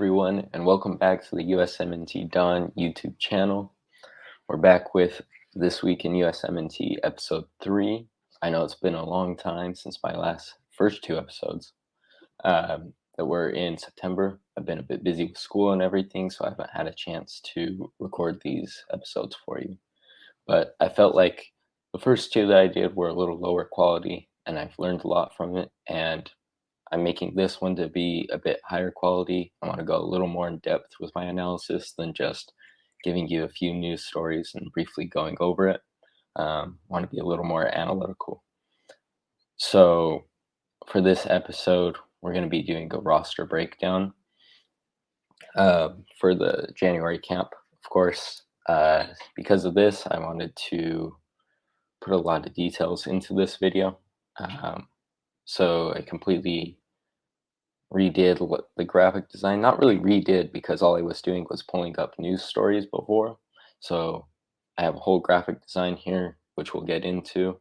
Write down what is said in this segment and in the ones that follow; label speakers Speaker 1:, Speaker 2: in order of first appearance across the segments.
Speaker 1: everyone, and welcome back to the USMNT Dawn YouTube channel. We're back with This Week in USMNT episode 3. I know it's been a long time since my first two episodes that were in September. I've been a bit busy with school and everything, so I haven't had a chance to record these episodes for you. But I felt like the first two that I did were a little lower quality, and I've learned a lot from it, and I'm making this one to be a bit higher quality. I want to go a little more in depth with my analysis than just giving you a few news stories and briefly going over it. Want to be a little more analytical. So for this episode, we're going to be doing a roster breakdown for the January camp, of course. Because of this, I wanted to put a lot of details into this video. So I completely redid the graphic design. Not really redid, because all I was doing was pulling up news stories before. So I have a whole graphic design here, which we'll get into.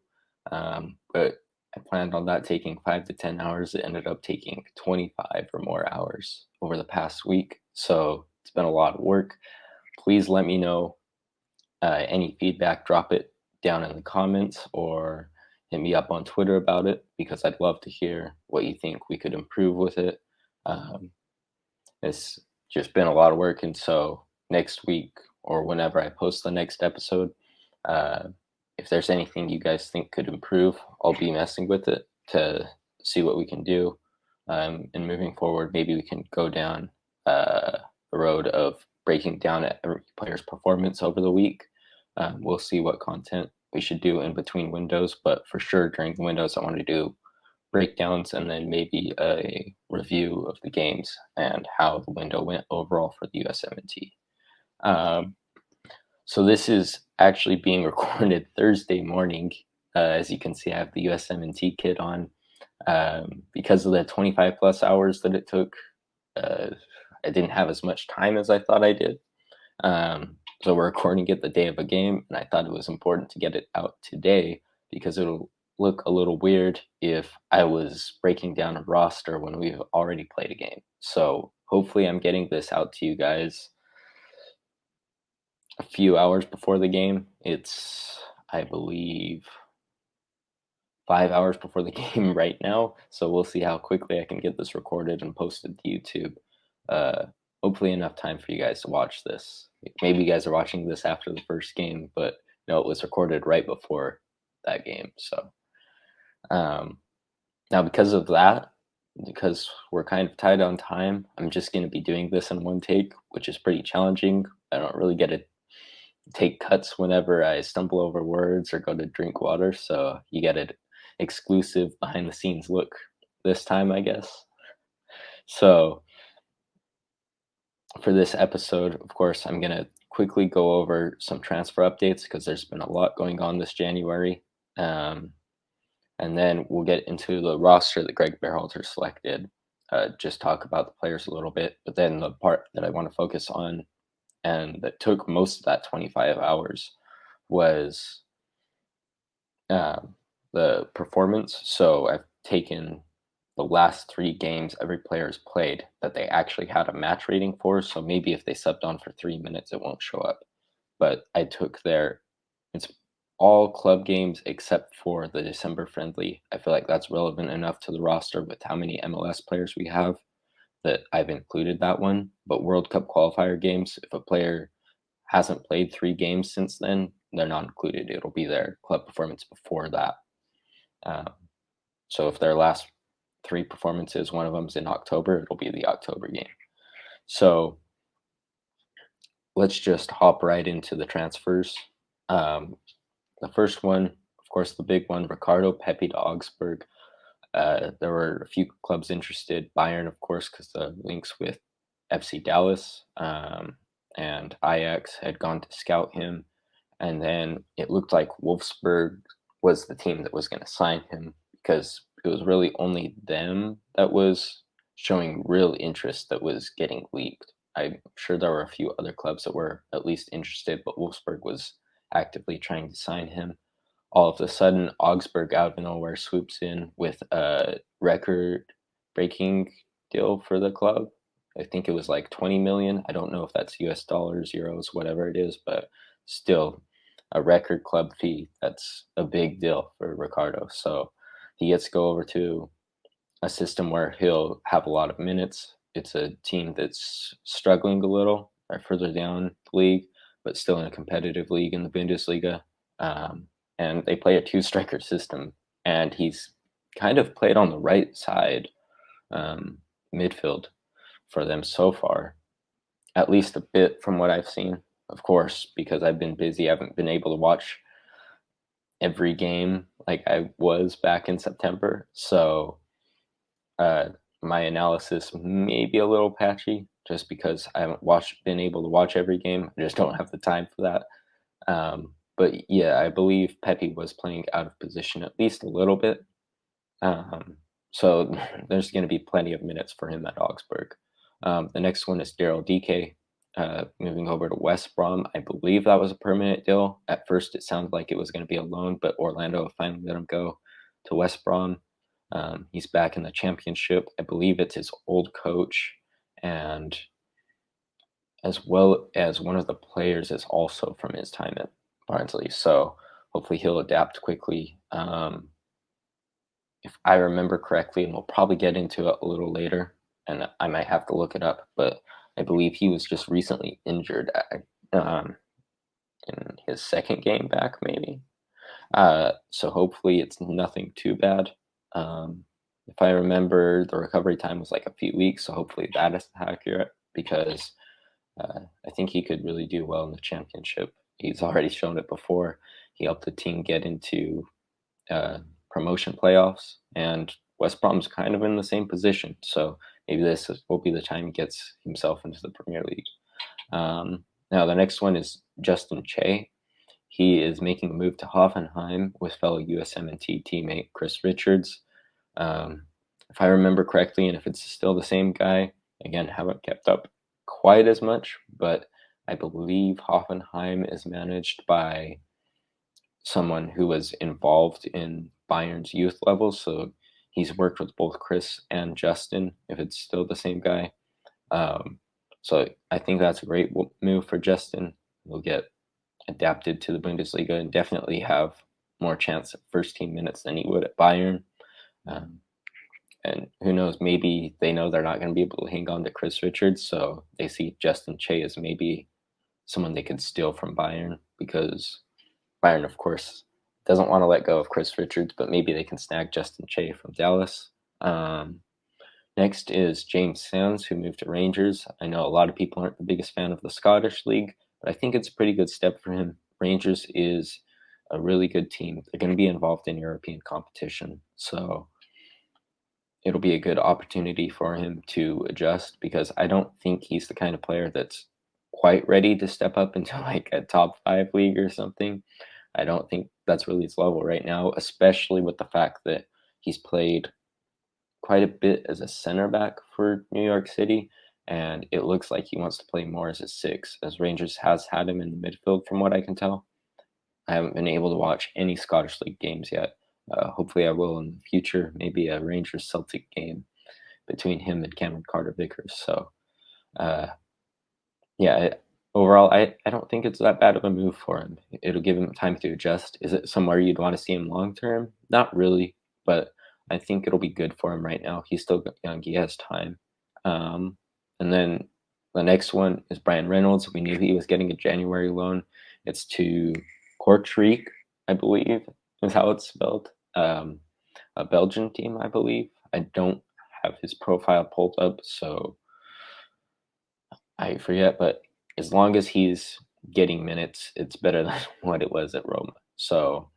Speaker 1: But I planned on that taking 5 to 10 hours. It ended up taking 25 or more hours over the past week. So it's been a lot of work. Please let me know any feedback. Drop it down in the comments or hit me up on Twitter about it, because I'd love to hear what you think we could improve with it. It's just been a lot of work, and so next week or whenever I post the next episode, if there's anything you guys think could improve, I'll be messing with it to see what we can do. And moving forward, maybe we can go down the road of breaking down every player's performance over the week. We'll see what content we should do in between windows, but for sure during the windows I want to do breakdowns and then maybe a review of the games and how the window went overall for the USMNT. So this is actually being recorded Thursday morning. As you can see, I have the USMNT kit on. Because of the 25 plus hours that it took, I didn't have as much time as I thought I did. So we're recording it the day of a game, and I thought it was important to get it out today because it'll look a little weird if I was breaking down a roster when we've already played a game. So hopefully I'm getting this out to you guys a few hours before the game. It's, I believe, 5 hours before the game right now. So we'll see how quickly I can get this recorded and posted to YouTube. Hopefully enough time for you guys to watch this. Maybe you guys are watching this after the first game, but no, it was recorded right before that game. So now because of that, because we're kind of tight on time, I'm just going to be doing this in one take, which is pretty challenging. I don't really get to take cuts whenever I stumble over words or go to drink water, so you get an exclusive behind the scenes look this time, I guess. So for this episode, of course, I'm going to quickly go over some transfer updates because there's been a lot going on this January. And then we'll get into the roster that Greg Berhalter selected, just talk about the players a little bit. But then the part that I want to focus on and that took most of that 25 hours was the performance. So I've taken the last 3 games every player's played that they actually had a match rating for. So maybe if they subbed on for 3 minutes, it won't show up. But I took it's all club games except for the December friendly. I feel like that's relevant enough to the roster with how many MLS players we have that I've included that one. But World Cup qualifier games, if a player hasn't played 3 games since then, they're not included. It'll be their club performance before that. So if their last 3 performances, one of them's in October, it'll be the October game. So let's just hop right into the transfers. The first one, of course, the big one, Ricardo Pepi to Augsburg. There were a few clubs interested. Bayern, of course, because the links with FC Dallas and Ajax had gone to scout him. And then it looked like Wolfsburg was the team that was going to sign him, because it was really only them that was showing real interest that was getting leaked. I'm sure there were a few other clubs that were at least interested, but Wolfsburg was actively trying to sign him. All of a sudden, Augsburg out of nowhere swoops in with a record-breaking deal for the club. I think it was like 20 million. I don't know if that's US dollars, euros, whatever it is, but still a record club fee. That's a big deal for Ricardo. So he gets to go over to a system where he'll have a lot of minutes. It's a team that's struggling a little or further down the league, but still in a competitive league in the Bundesliga. Um, and they play a two-striker system, and he's kind of played on the right side um, midfield for them so far, at least a bit from what I've seen. Of course, because I've been busy, I haven't been able to watch every game like I was back in September. So uh, my analysis may be a little patchy just because I haven't been able to watch every game. I just don't have the time for that. But yeah, I believe Pepe was playing out of position at least a little bit. Um, so there's going to be plenty of minutes for him at Augsburg. The next one is Daryl DK, moving over to West Brom. I believe that was a permanent deal. At first, it sounded like it was going to be a loan, but Orlando finally let him go to West Brom. He's back in the championship. I believe it's his old coach, and as well as one of the players is also from his time at Barnsley. So hopefully he'll adapt quickly. If I remember correctly, and we'll probably get into it a little later, and I might have to look it up, but I believe he was just recently injured in his second game back, maybe. So hopefully it's nothing too bad. If I remember, the recovery time was like a few weeks, so hopefully that is accurate because I think he could really do well in the championship. He's already shown it before. He helped the team get into promotion playoffs, and West Brom's kind of in the same position. So maybe this will be the time he gets himself into the Premier League. Now, the next one is Justin Che. He is making a move to Hoffenheim with fellow USMNT teammate Chris Richards. If I remember correctly, and if it's still the same guy, again, haven't kept up quite as much, but I believe Hoffenheim is managed by someone who was involved in Bayern's youth levels. So he's worked with both Chris and Justin, if it's still the same guy. So I think that's a great move for Justin. He'll get adapted to the Bundesliga and definitely have more chance at first team minutes than he would at Bayern. And who knows, maybe they know they're not going to be able to hang on to Chris Richards, so they see Justin Che as maybe someone they could steal from Bayern, because Bayern, of course, doesn't want to let go of Chris Richards, but maybe they can snag Justin Che from Dallas. Next is James Sands, who moved to Rangers. I know a lot of people aren't the biggest fan of the Scottish League, but I think it's a pretty good step for him. Rangers is a really good team. They're going to be involved in European competition, so it'll be a good opportunity for him to adjust, because I don't think he's the kind of player that's quite ready to step up into like a top 5 league or something. I don't think that's really his level right now, especially with the fact that he's played quite a bit as a center back for New York City, and it looks like he wants to play more as a 6, as Rangers has had him in the midfield from what I can tell. I haven't been able to watch any Scottish League games yet. Hopefully I will in the future, maybe a Rangers-Celtic game between him and Cameron Carter-Vickers. So, yeah, overall, I don't think it's that bad of a move for him. It'll give him time to adjust. Is it somewhere you'd want to see him long-term? Not really, but I think it'll be good for him right now. He's still young. He has time. And then the next one is Brian Reynolds. We knew he was getting a January loan. It's to Kortrijk, I believe, is how it's spelled. A Belgian team, I believe. I don't have his profile pulled up, so I forget. But as long as he's getting minutes, it's better than what it was at Roma. So,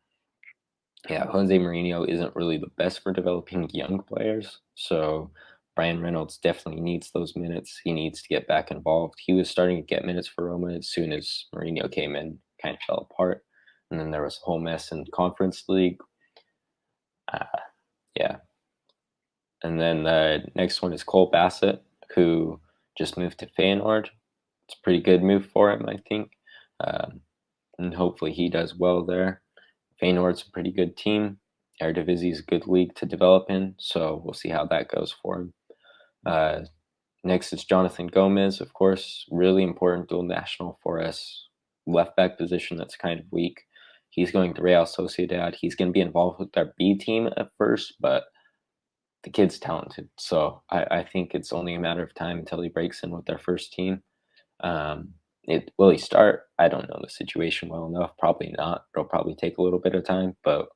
Speaker 1: yeah, Jose Mourinho isn't really the best for developing young players. So Brian Reynolds definitely needs those minutes. He needs to get back involved. He was starting to get minutes for Roma as soon as Mourinho came in, kind of fell apart. And then there was a whole mess in Conference League. Yeah. And then the next one is Cole Bassett, who just moved to Feyenoord. It's a pretty good move for him, I think. And hopefully he does well there. Feyenoord's a pretty good team. Eredivisie is a good league to develop in, so we'll see how that goes for him. Next is Jonathan Gomez, of course, really important dual national for us. Left back position that's kind of weak. He's going to Real Sociedad. He's going to be involved with their B team at first, but the kid's talented. So I think it's only a matter of time until he breaks in with their first team. Will he start? I don't know the situation well enough. Probably not. It'll probably take a little bit of time, but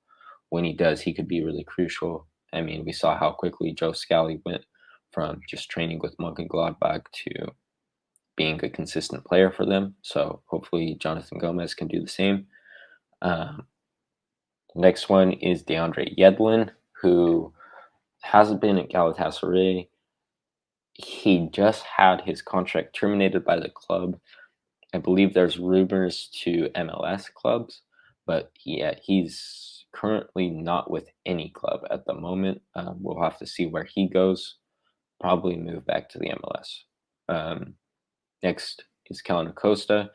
Speaker 1: when he does, he could be really crucial. I mean, we saw how quickly Joe Scally went from just training with Mönchengladbach to being a consistent player for them. So hopefully Jonathan Gomez can do the same. Next one is DeAndre Yedlin, who hasn't been at Galatasaray. He just had his contract terminated by the club. I believe there's rumors to MLS clubs, but he's currently not with any club at the moment. We'll have to see where he goes. Probably move back to the MLS. Next is Kellen Acosta.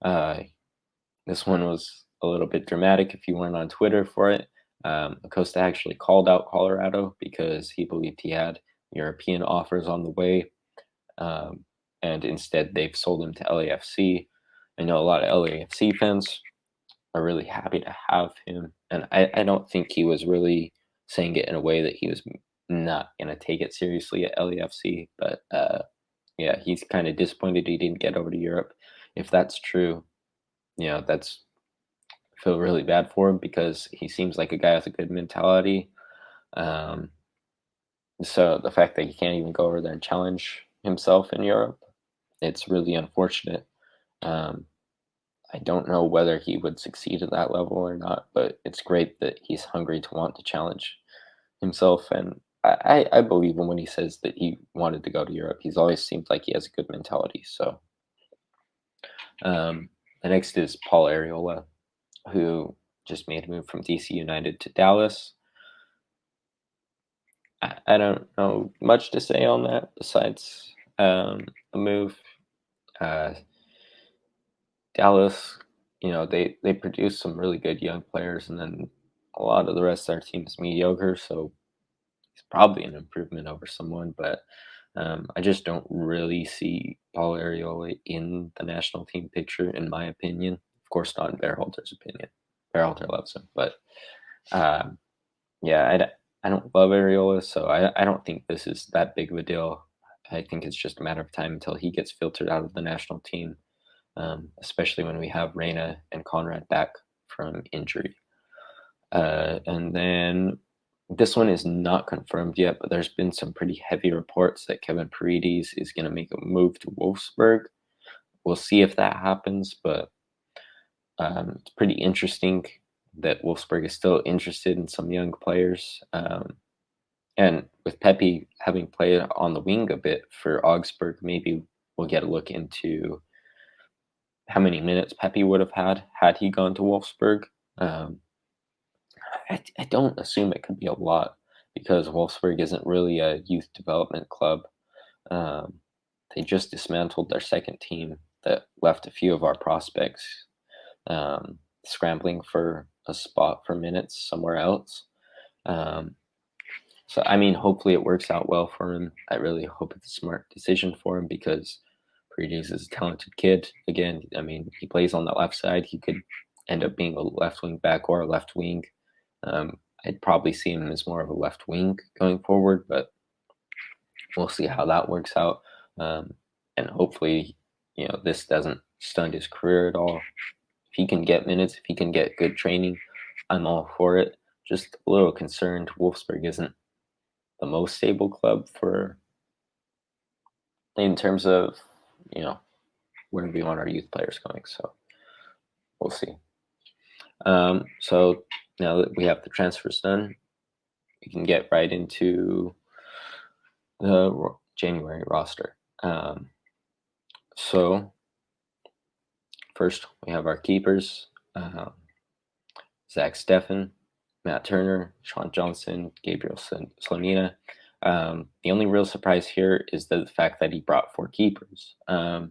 Speaker 1: This one was a little bit dramatic if you weren't on Twitter for it. Acosta actually called out Colorado because he believed he had European offers on the way. And instead they've sold him to LAFC. I know a lot of LAFC fans are really happy to have him. And I don't think he was really saying it in a way that he was not going to take it seriously at LAFC. But yeah, he's kind of disappointed he didn't get over to Europe. If that's true, that's I feel really bad for him because he seems like a guy with a good mentality. So the fact that he can't even go over there and challenge himself in Europe, it's really unfortunate. I don't know whether he would succeed at that level or not, but it's great that he's hungry to want to challenge himself. And I believe him when he says that he wanted to go to Europe. He's always seemed like he has a good mentality. So the next is Paul Arriola, who just made a move from DC United to Dallas. I don't know much to say on that besides the move. Dallas, they produce some really good young players, and then a lot of the rest of our team is mediocre. So it's probably an improvement over someone, but I just don't really see Paul Arriola in the national team picture, in my opinion. Of course, not in Bearhalter's opinion. Bearhalter loves him, but yeah, I don't love Arriola, so I don't think this is that big of a deal. I think it's just a matter of time until he gets filtered out of the national team, especially when we have Reyna and Conrad back from injury. And then this one is not confirmed yet, but there's been some pretty heavy reports that Kevin Paredes is going to make a move to Wolfsburg. We'll see if that happens, but it's pretty interesting that Wolfsburg is still interested in some young players. And with Pepe having played on the wing a bit for Augsburg, maybe we'll get a look into how many minutes Pepe would have had he gone to Wolfsburg. I don't assume it could be a lot because Wolfsburg isn't really a youth development club. They just dismantled their second team that left a few of our prospects scrambling for a spot for minutes somewhere else. So, I mean, hopefully it works out well for him. I really hope it's a smart decision for him because Paredes is a talented kid. Again, I mean, he plays on the left side. He could end up being a left wing back or a left wing. I'd probably see him as more of a left wing going forward, but we'll see how that works out. And hopefully, this doesn't stunt his career at all. If he can get minutes, if he can get good training, I'm all for it. Just a little concerned Wolfsburg isn't the most stable club in terms of, where we want our youth players going. So we'll see. So now that we have the transfers done, we can get right into the January roster. So first we have our keepers, Zach Steffen, Matt Turner, Sean Johnson, Gabriel Slonina. The only real surprise here is the fact that he brought 4 keepers. I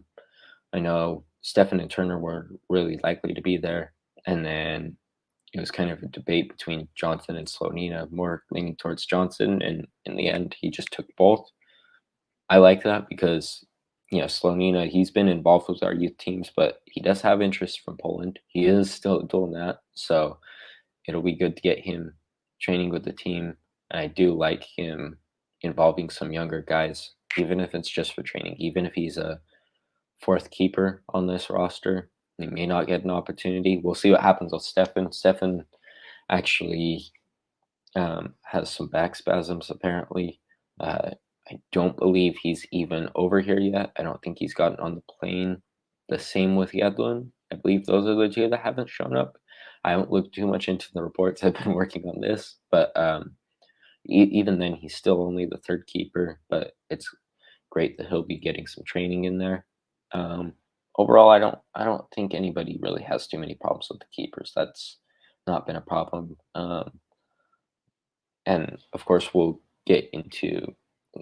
Speaker 1: know Steffen and Turner were really likely to be there, and then it was kind of a debate between Johnson and Slonina, more leaning towards Johnson, and in the end, he just took both. I like that because, Slonina, he's been involved with our youth teams, but he does have interest from Poland. He is still doing that, so it'll be good to get him training with the team. And I do like him involving some younger guys, even if it's just for training, even if he's a fourth keeper on this roster. He may not get an opportunity. We'll see what happens with Stefan. Stefan actually has some back spasms, apparently. I don't believe he's even over here yet. I don't think he's gotten on the plane. The same with Yedlin. I believe those are the two that haven't shown up. I haven't looked too much into the reports. I've been working on this, but even then, he's still only the third keeper. But it's great that he'll be getting some training in there. Um, Overall, I don't think anybody really has too many problems with the keepers. That's not been a problem. And of course, we'll get into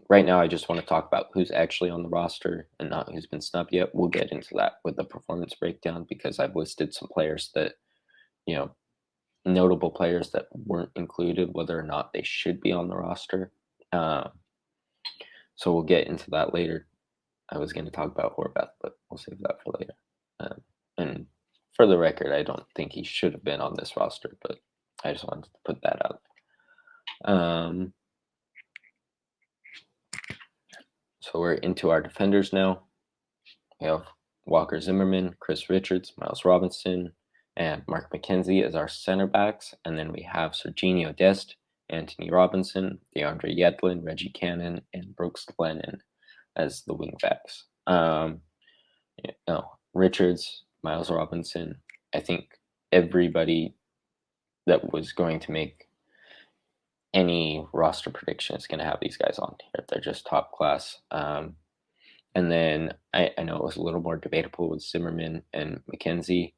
Speaker 1: right now. I just want to talk about who's actually on the roster and not who's been snubbed yet. We'll get into that with the performance breakdown because I've listed some players that, you know, notable players that weren't included, whether or not they should be on the roster. Uh, so we'll get into that later. I was going to talk about Horvath, but we'll save that for later. And for the record, I don't think he should have been on this roster, but I just wanted to put that out. So we're into our defenders now. We have Walker Zimmerman, Chris Richards, Miles Robinson, and Mark McKenzie as our center backs. And then we have Serginho Dest, Anthony Robinson, DeAndre Yedlin, Reggie Cannon, and Brooks Lennon as the wing backs. Richards, Miles Robinson, I think everybody that was going to make any roster prediction is going to have these guys on here. They're just top class. And then I know it was a little more debatable with Zimmerman and McKenzie.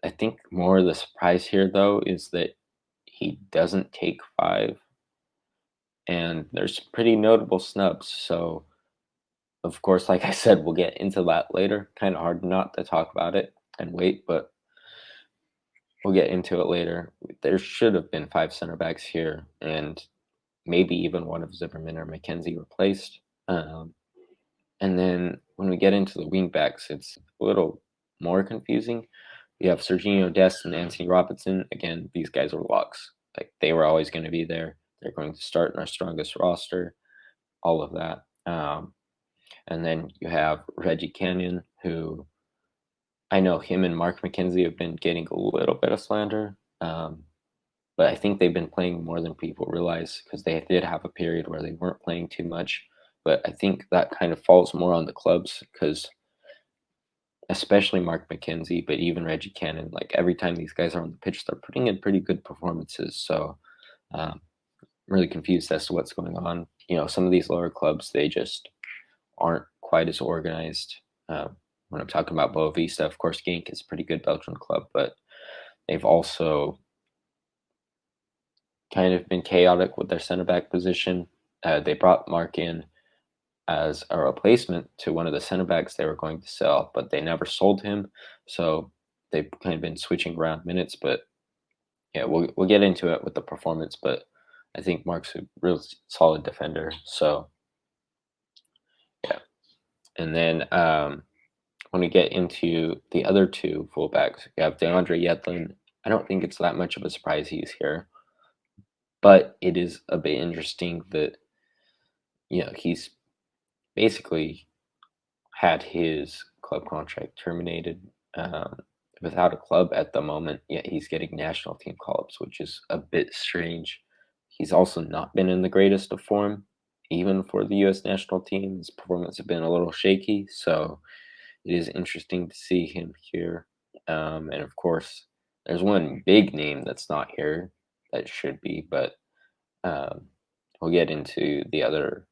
Speaker 1: I think more of the surprise here, though, is that he doesn't take 5. And there's pretty notable snubs. So, of course, like I said, we'll get into that later. Kind of hard not to talk about it and wait, but we'll get into it later. There should have been 5 center backs here, and maybe even one of Zimmerman or McKenzie replaced. And then when we get into the wing backs, it's a little more confusing. We have Serginho Dest and Anthony Robinson. Again, these guys are locks. Like, they were always going to be there. They're going to start in our strongest roster, all of that. And then you have Reggie Cannon, who I know him and Mark McKenzie have been getting a little bit of slander. But I think they've been playing more than people realize because they did have a period where they weren't playing too much. But I think that kind of falls more on the clubs because especially Mark McKenzie, but even Reggie Cannon, like every time these guys are on the pitch, they're putting in pretty good performances. So I'm really confused as to what's going on. Some of these lower clubs, they just aren't quite as organized. When I'm talking about Boa Vista, of course, Genk is a pretty good Belgian club, but they've also kind of been chaotic with their center back position. They brought Mark in as a replacement to one of the center backs they were going to sell, but they never sold him. So they've kind of been switching around minutes. But yeah, we'll get into it with the performance. But I think Mark's a real solid defender. So yeah, and then when we get into the other 2 fullbacks, we have DeAndre Yedlin. I don't think it's that much of a surprise he's here, but it is a bit interesting that he's basically had his club contract terminated without a club at the moment, yet he's getting national team call-ups, which is a bit strange. He's also not been in the greatest of form, even for the U.S. national team. His performance has been a little shaky, so it is interesting to see him here. And of course, there's one big name that's not here that should be, but we'll get into the other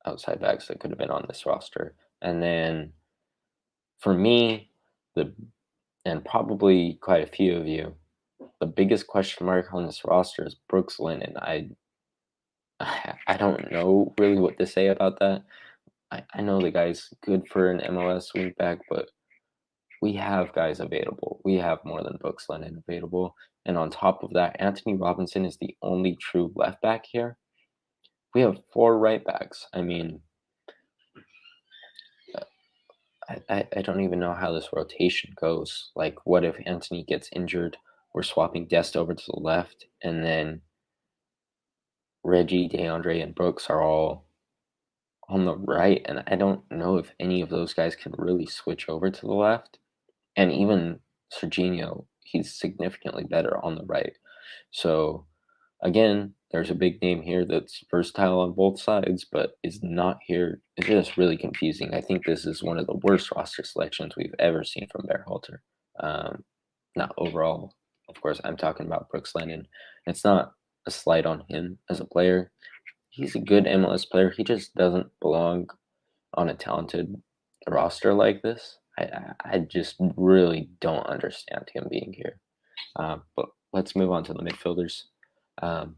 Speaker 1: outside backs that could have been on this roster. And then for me, and probably quite a few of you, the biggest question mark on this roster is Brooks Lennon. I don't know really what to say about that. I know the guy's good for an MLS wingback, but we have guys available. We have more than Brooks Lennon available. And on top of that, Anthony Robinson is the only true left back here. We have 4 right backs. I mean, I don't even know how this rotation goes. Like, what if Anthony gets injured? We're swapping Dest over to the left, and then Reggie, DeAndre, and Brooks are all on the right. And I don't know if any of those guys can really switch over to the left. And even Serginho, he's significantly better on the right. So again, there's a big name here that's versatile on both sides, but is not here. It's just really confusing. I think this is one of the worst roster selections we've ever seen from Bearhalter. Not overall, of course. I'm talking about Brooks Lennon. It's not a slight on him as a player. He's a good MLS player. He just doesn't belong on a talented roster like this. I just really don't understand him being here. But let's move on to the midfielders. Um,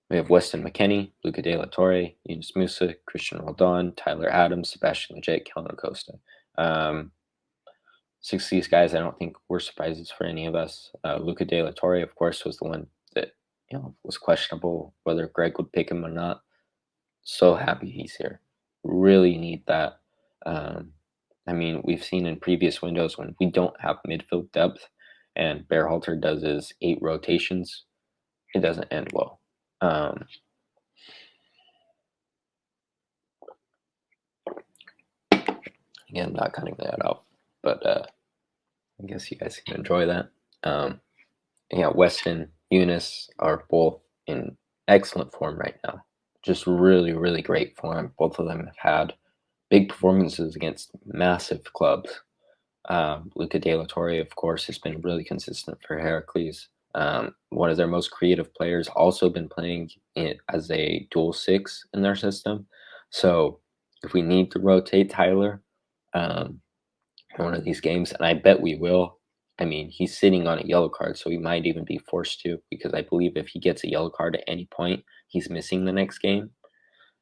Speaker 1: we have Weston McKennie, Luca De La Torre, Yunus Musa, Christian Roldan, Tyler Adams, Sebastian Lletget, Kellen Acosta. 6 of these guys, I don't think were surprises for any of us. Luca De La Torre, of course, was the one that was questionable whether Greg would pick him or not. So happy he's here. Really need that. I mean, we've seen in previous windows when we don't have midfield depth and Bearhalter does his 8 rotations, it doesn't end well. Again, I'm not cutting that out, but I guess you guys can enjoy that. Yeah, Weston, Eunice are both in excellent form right now. Just really, really great form. Both of them have had big performances against massive clubs. Luca De La Torre, of course, has been really consistent for Heracles. One of their most creative players, also been playing as a dual 6 in their system. So if we need to rotate Tyler in one of these games, and I bet we will, I mean, he's sitting on a yellow card, so he might even be forced to, because I believe if he gets a yellow card at any point, he's missing the next game.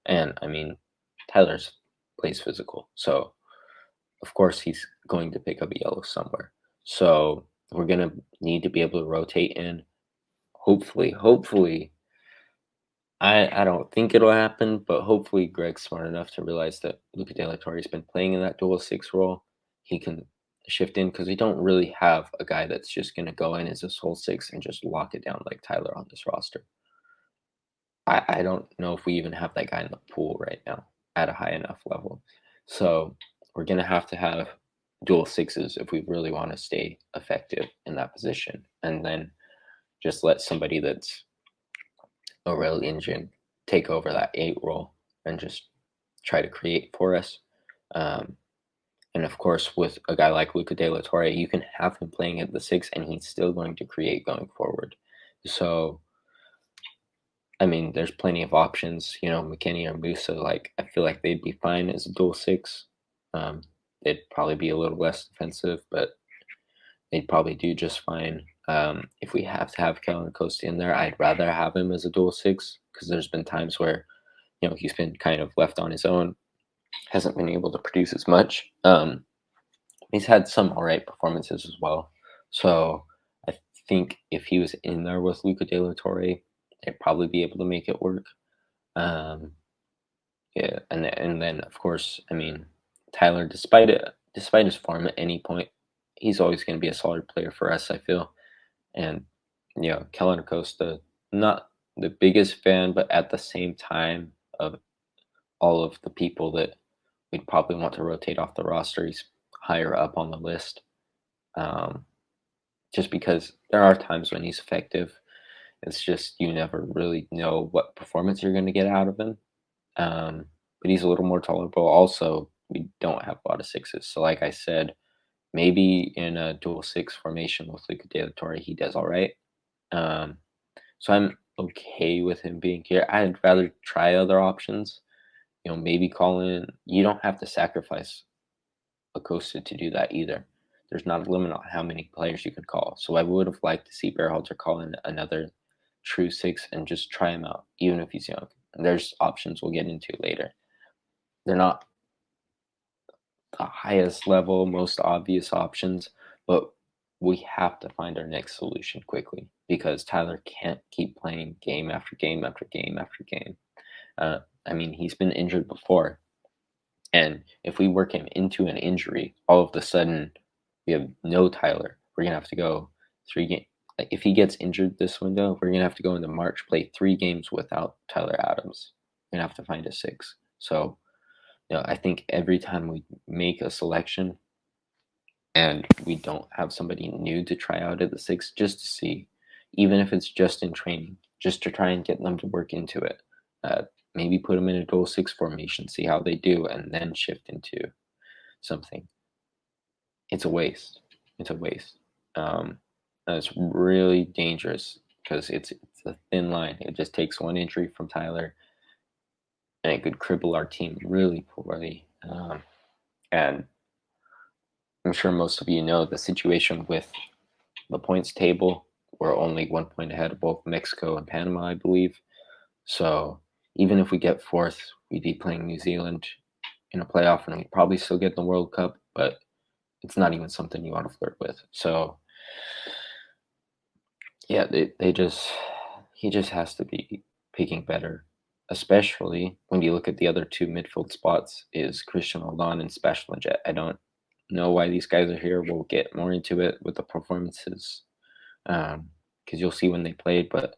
Speaker 1: And I mean, Tyler's plays physical, so of course he's going to pick up a yellow somewhere. So we're gonna need to be able to rotate in. Hopefully, I don't think it'll happen, but hopefully Greg's smart enough to realize that Luca De La Torre's been playing in that dual 6 role. He can shift in because we don't really have a guy that's just gonna go in as a sole 6 and just lock it down like Tyler on this roster. I don't know if we even have that guy in the pool right now at a high enough level. So we're gonna have to have dual 6s if we really want to stay effective in that position, and then just let somebody that's a real engine take over that 8 role and just try to create for us. And of course, with a guy like Luca De La Torre, you can have him playing at the 6 and he's still going to create going forward. So I mean, there's plenty of options. McKinney or Musa, like, I feel like they'd be fine as a dual 6. They'd probably be a little less defensive, but they'd probably do just fine. If we have to have Kellen Acosta in there, I'd rather have him as a dual 6 because there's been times where, he's been kind of left on his own, hasn't been able to produce as much. He's had some all right performances as well. So I think if he was in there with Luca De La Torre, they'd probably be able to make it work. Yeah, and then of course, I mean, Tyler, despite his form at any point, he's always going to be a solid player for us, I feel. And Kellen Acosta, not the biggest fan, but at the same time of all of the people that we'd probably want to rotate off the roster, he's higher up on the list. Just because there are times when he's effective. It's just you never really know what performance you're going to get out of him. But he's a little more tolerable. Also, we don't have a lot of 6s. So like I said, maybe in a dual 6 formation with Luca De La Torre, he does all right. So I'm okay with him being here. I'd rather try other options. Maybe call in. You don't have to sacrifice Acosta to do that either. There's not a limit on how many players you can call. So I would have liked to see Bearhalter call in another true 6 and just try him out, even if he's young. And there's options we'll get into later. They're not the highest level, most obvious options, but we have to find our next solution quickly because Tyler can't keep playing game after game after game after game. I mean, he's been injured before. And if we work him into an injury, all of a sudden we have no Tyler. We're gonna have to go 3 games. Like if he gets injured this window, we're gonna have to go into March, play 3 games without Tyler Adams. We're gonna have to find a 6. So, I think every time we make a selection and we don't have somebody new to try out at the 6, just to see, even if it's just in training, just to try and get them to work into it. Maybe put them in a dual 6 formation, see how they do, and then shift into something. It's a waste. It's a waste. And it's really dangerous because it's a thin line. It just takes one injury from Tyler, and it could cripple our team really poorly. And I'm sure most of you know the situation with the points table. We're only 1 point ahead of both Mexico and Panama, I believe. So even if we get fourth, we'd be playing New Zealand in a playoff, and we'd probably still get the World Cup, but it's not even something you want to flirt with. So yeah, he just has to be picking better, especially when you look at the other 2 midfield spots is Christian Roldan and Sebastian Lletget. I don't know why these guys are here. We'll get more into it with the performances because you'll see when they played, but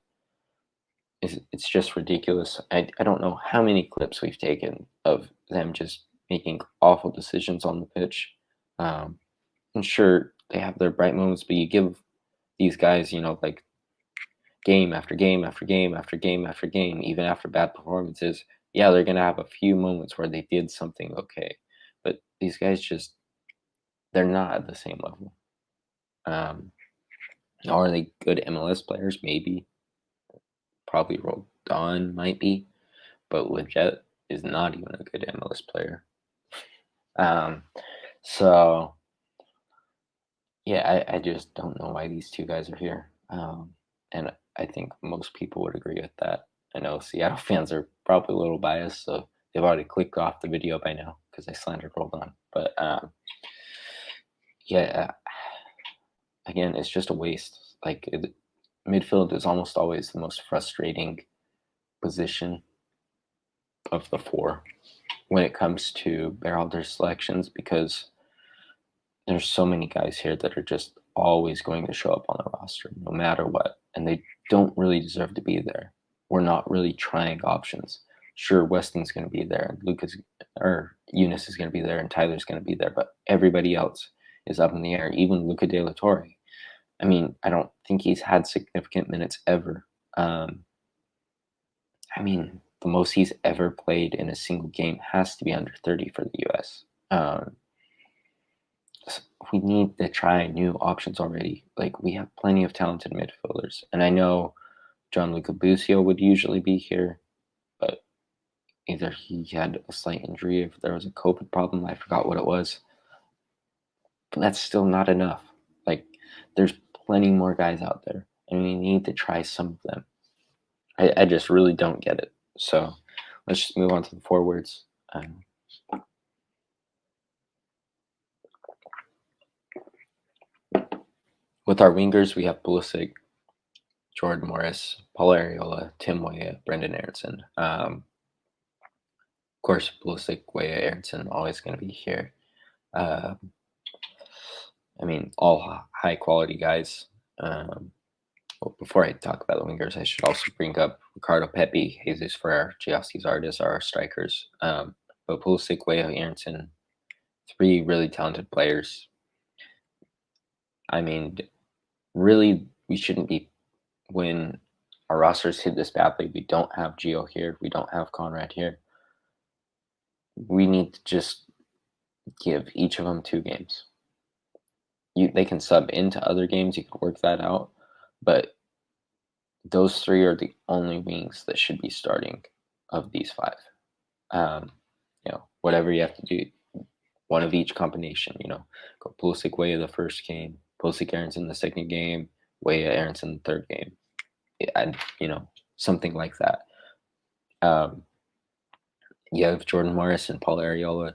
Speaker 1: it's just ridiculous. I don't know how many clips we've taken of them just making awful decisions on the pitch. I'm sure they have their bright moments, but you give these guys, like game after game after game after game after game, even after bad performances, yeah, they're going to have a few moments where they did something okay. But these guys they're not at the same level. Are they good MLS players? Maybe. Probably Roldan might be. But Lletget is not even a good MLS player. So, yeah, I just don't know why these 2 guys are here. And I think most people would agree with that. I know Seattle fans are probably a little biased, so they've already clicked off the video by now because I slandered Roldan. But yeah, again, it's just a waste. Like midfield is almost always the most frustrating position of the 4 when it comes to Berhalter selections because there's so many guys here that are just always going to show up on the roster no matter what, and they don't really deserve to be there. We're not really trying options. Sure, Weston's going to be there, and Eunice is going to be there, and Tyler's going to be there, but everybody else is up in the air. Even Luca De La Torre. I mean, I don't think he's had significant minutes ever. I mean, the most he's ever played in a single game has to be under 30 for the U.S. We need to try new options already. Like, we have plenty of talented midfielders. And I know Gianluca Busio would usually be here, but either he had a slight injury, if there was a COVID problem, I forgot what it was. But that's still not enough. Like, there's plenty more guys out there, and we need to try some of them. I just really don't get it. So let's just move on to the forwards. With our wingers, we have Pulisic, Jordan Morris, Paul Arriola, Tim Weah, Brendan Aronson. Of course, Pulisic, Weah, Aronson, always going to be here. I mean, all high quality guys. Well, before I talk about the wingers, I should also bring up Ricardo Pepi, Jesus Ferrer, Giassi Zardes are our strikers. But Pulisic, Weah, Aronson, 3 really talented players. I mean, really, we shouldn't be, when our rosters hit this badly, we don't have Gio here, we don't have Conrad here. We need to just give each of them 2 games. They can sub into other games, you can work that out, but those 3 are the only wings that should be starting of these 5. Whatever you have to do, one of each combination, go Pulisic, Weah the first game, Pulisic, Aronson the second game, Weah, Aronson the third game. And, something like that. You have Jordan Morris and Paul Arriola.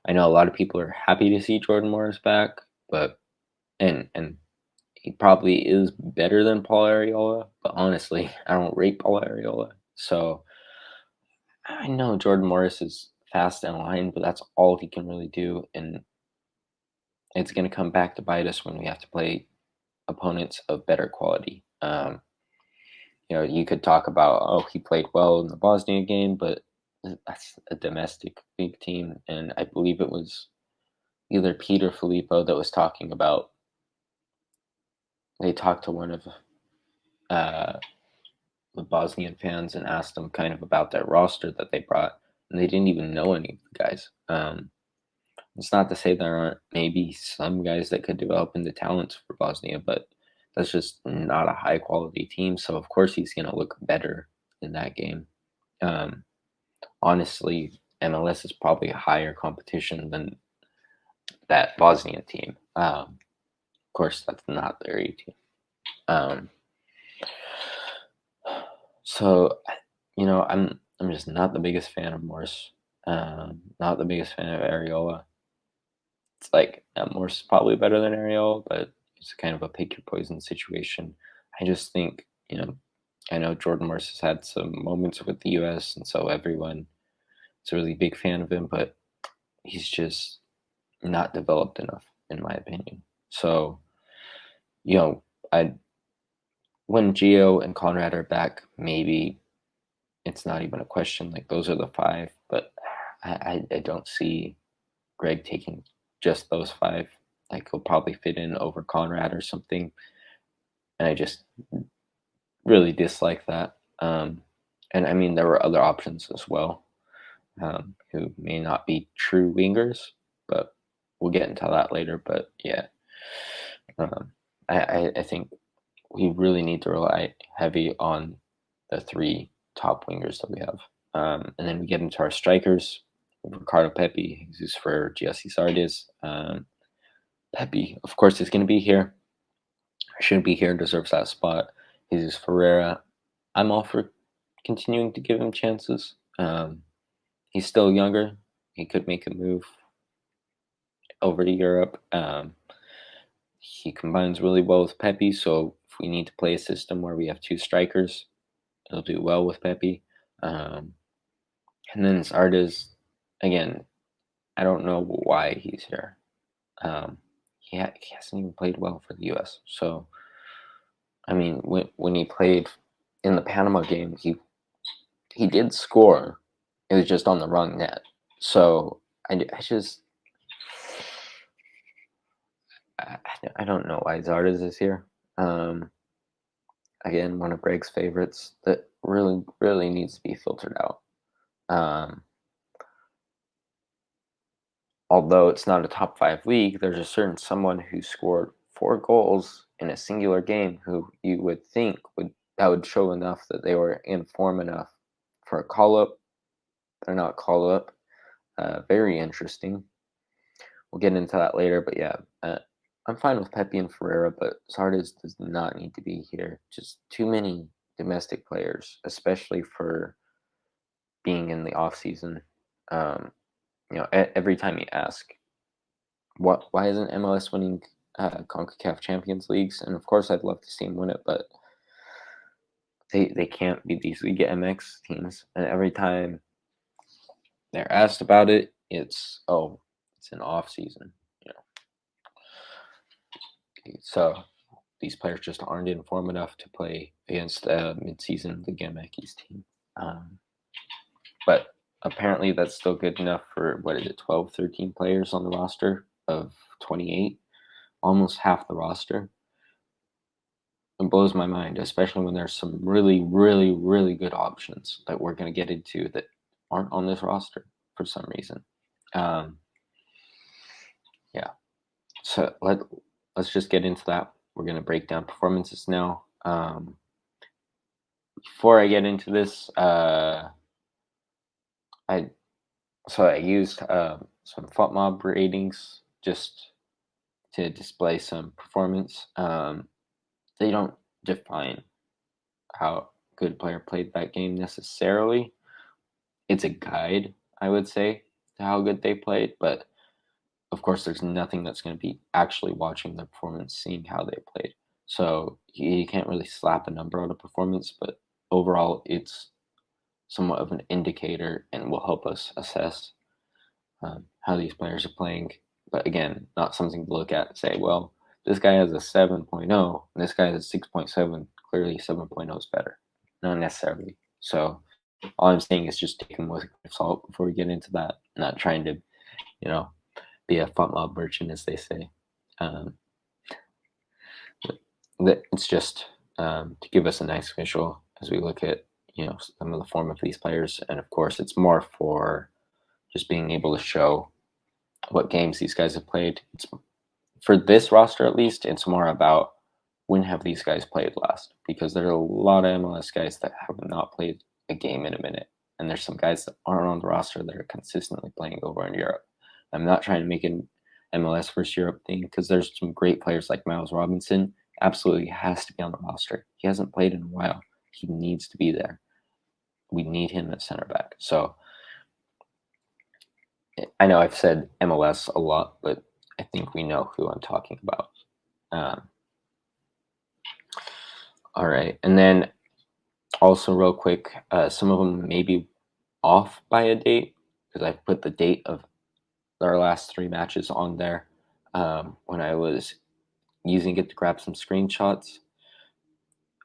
Speaker 1: I know a lot of people are happy to see Jordan Morris back, but and he probably is better than Paul Arriola, but honestly, I don't rate Paul Arriola. So I know Jordan Morris is fast and line, but that's all he can really do. And it's going to come back to bite us when we have to play opponents of better quality. You could talk about, oh, he played well in the Bosnia game, but that's a domestic league team. And I believe it was either Pete or Filippo that was talking about, they talked to one of the Bosnian fans and asked them kind of about their roster that they brought, and they didn't even know any of the guys. It's not to say there aren't maybe some guys that could develop into talents for Bosnia, but that's just not a high quality team. So of course he's going to look better in that game. Honestly, MLS is probably a higher competition than that Bosnian team. Of course, that's not their A team. So, I'm just not the biggest fan of Morse. Not the biggest fan of Areola. It's like Morse is probably better than Areola, but it's kind of a pick your poison situation. I just think, I know Jordan Morse has had some moments with the U.S., and so everyone is a really big fan of him, but he's just not developed enough, in my opinion. So, I when Gio and Conrad are back, maybe it's not even a question. Like, those are the five, but I don't see Greg taking just those five. Like, he'll probably fit in over Conrad or something, and I just really dislike that. And I mean, there were other options as well, who may not be true wingers, but we'll get into that later. But yeah, I think we really need to rely heavy on the three top wingers that we have. And then we get into our strikers: Ricardo Pepi, Jesus for GSC Sardis. Pepi, of course, is going to be here. Should be here, deserves that spot. Jesus Ferreira, I'm all for continuing to give him chances. He's still younger. He could make a move over to Europe. He combines really well with Pepi, so if we need to play a system where we have two strikers, he'll do well with Pepi. And then Zardes, again, I don't know why he's here. He hasn't even played well for the U.S. So, I mean, when he played in the Panama game, he did score. It was just on the wrong net. So I don't know why Zardes is here. Again, one of Greg's favorites that really, really needs to be filtered out. Although it's not a top 5 league, there's a certain someone who scored 4 goals in a singular game who you would think would show enough that they were in form enough for a call-up. They're not call-up. Very interesting. We'll get into that later, but yeah, I'm fine with Pepi and Ferreira, but Zardes does not need to be here. Just too many domestic players, especially for being in the off season. Every time you ask, why isn't MLS winning CONCACAF Champions Leagues? And of course, I'd love to see them win it, but they can't beat these Liga MX teams. And every time they're asked about it, it's an off season. So these players just aren't in form enough to play against a mid-season Liga MX team. But apparently that's still good enough for, 12, 13 players on the roster of 28, almost half the roster. It blows my mind, especially when there's some really, really, really good options that we're going to get into that aren't on this roster for some reason. Yeah. So let's just get into that. We're going to break down performances now. Before I get into this, I used some FOTMob ratings just to display some performance. They don't define how good a player played that game necessarily. It's a guide, I would say, to how good they played, but of course there's nothing that's going to be actually watching their performance, seeing how they played. So you can't really slap a number on a performance, but overall it's somewhat of an indicator and will help us assess how these players are playing. But again, not something to look at and say, well, this guy has a 7.0 and this guy has a 6.7. Clearly 7.0 is better. Not necessarily. So all I'm saying is just take them with a grain of salt before we get into that. Not trying to, be a FOMO merchant, as they say. It's just to give us a nice visual as we look at, some of the form of these players. And of course, it's more for just being able to show what games these guys have played. For this roster, at least, it's more about when have these guys played last, because there are a lot of MLS guys that have not played a game in a minute. And there's some guys that aren't on the roster that are consistently playing over in Europe. I'm not trying to make an MLS versus Europe thing, because there's some great players like Miles Robinson. Absolutely has to be on the roster. He hasn't played in a while. He needs to be there. We need him at center back. So I know I've said MLS a lot, but I think we know who I'm talking about. All right. And then also real quick, some of them may be off by a date, because I've put the date of our last 3 matches on there when I was using it to grab some screenshots.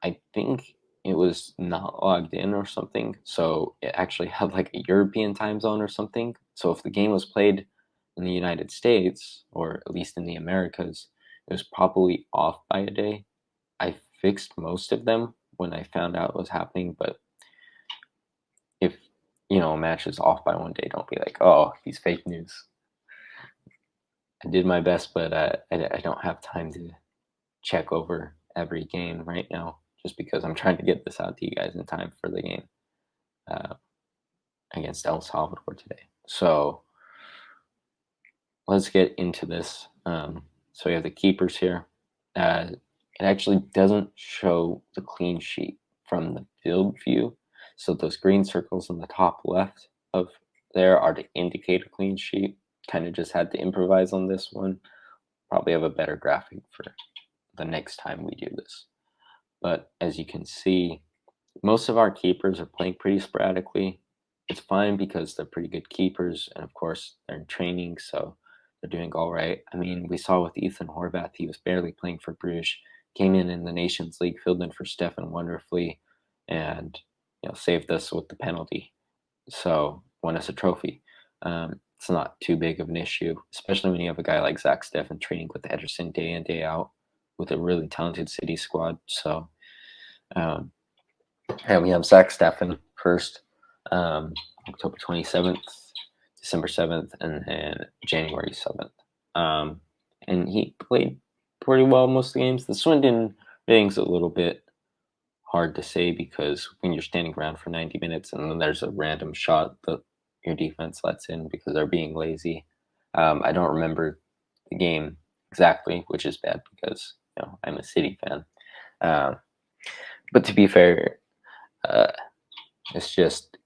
Speaker 1: I think it was not logged in or something, so it actually had like a European time zone or something. So if the game was played in the United States, or at least in the Americas, it was probably off by a day. I fixed most of them when I found out what was happening, but if a match is off by one day, don't be like, oh, he's fake news. I did my best, but I don't have time to check over every game right now, just because I'm trying to get this out to you guys in time for the game against El Salvador today. So let's get into this. So we have the keepers here. It actually doesn't show the clean sheet from the field view. So those green circles in the top left of there are to indicate a clean sheet. Kind of just had to improvise on this one. Probably have a better graphic for the next time we do this. But as you can see, most of our keepers are playing pretty sporadically. It's fine because they're pretty good keepers, and of course they're in training, so they're doing all right. I mean, we saw with Ethan Horvath, he was barely playing for Bruges, came in the Nations League, filled in for Stefan wonderfully, and saved us with the penalty. So won us a trophy. It's not too big of an issue, especially when you have a guy like Zach Steffen training with Ederson day in, day out with a really talented City squad. So, and we have Zach Steffen first, October 27th, December 7th, and then January 7th. And he played pretty well most of the games. The Swindon thing's a little bit hard to say, because when you're standing around for 90 minutes and then there's a random shot that your defense lets in because they're being lazy. I don't remember the game exactly, which is bad because I'm a City fan. But to be fair, it's just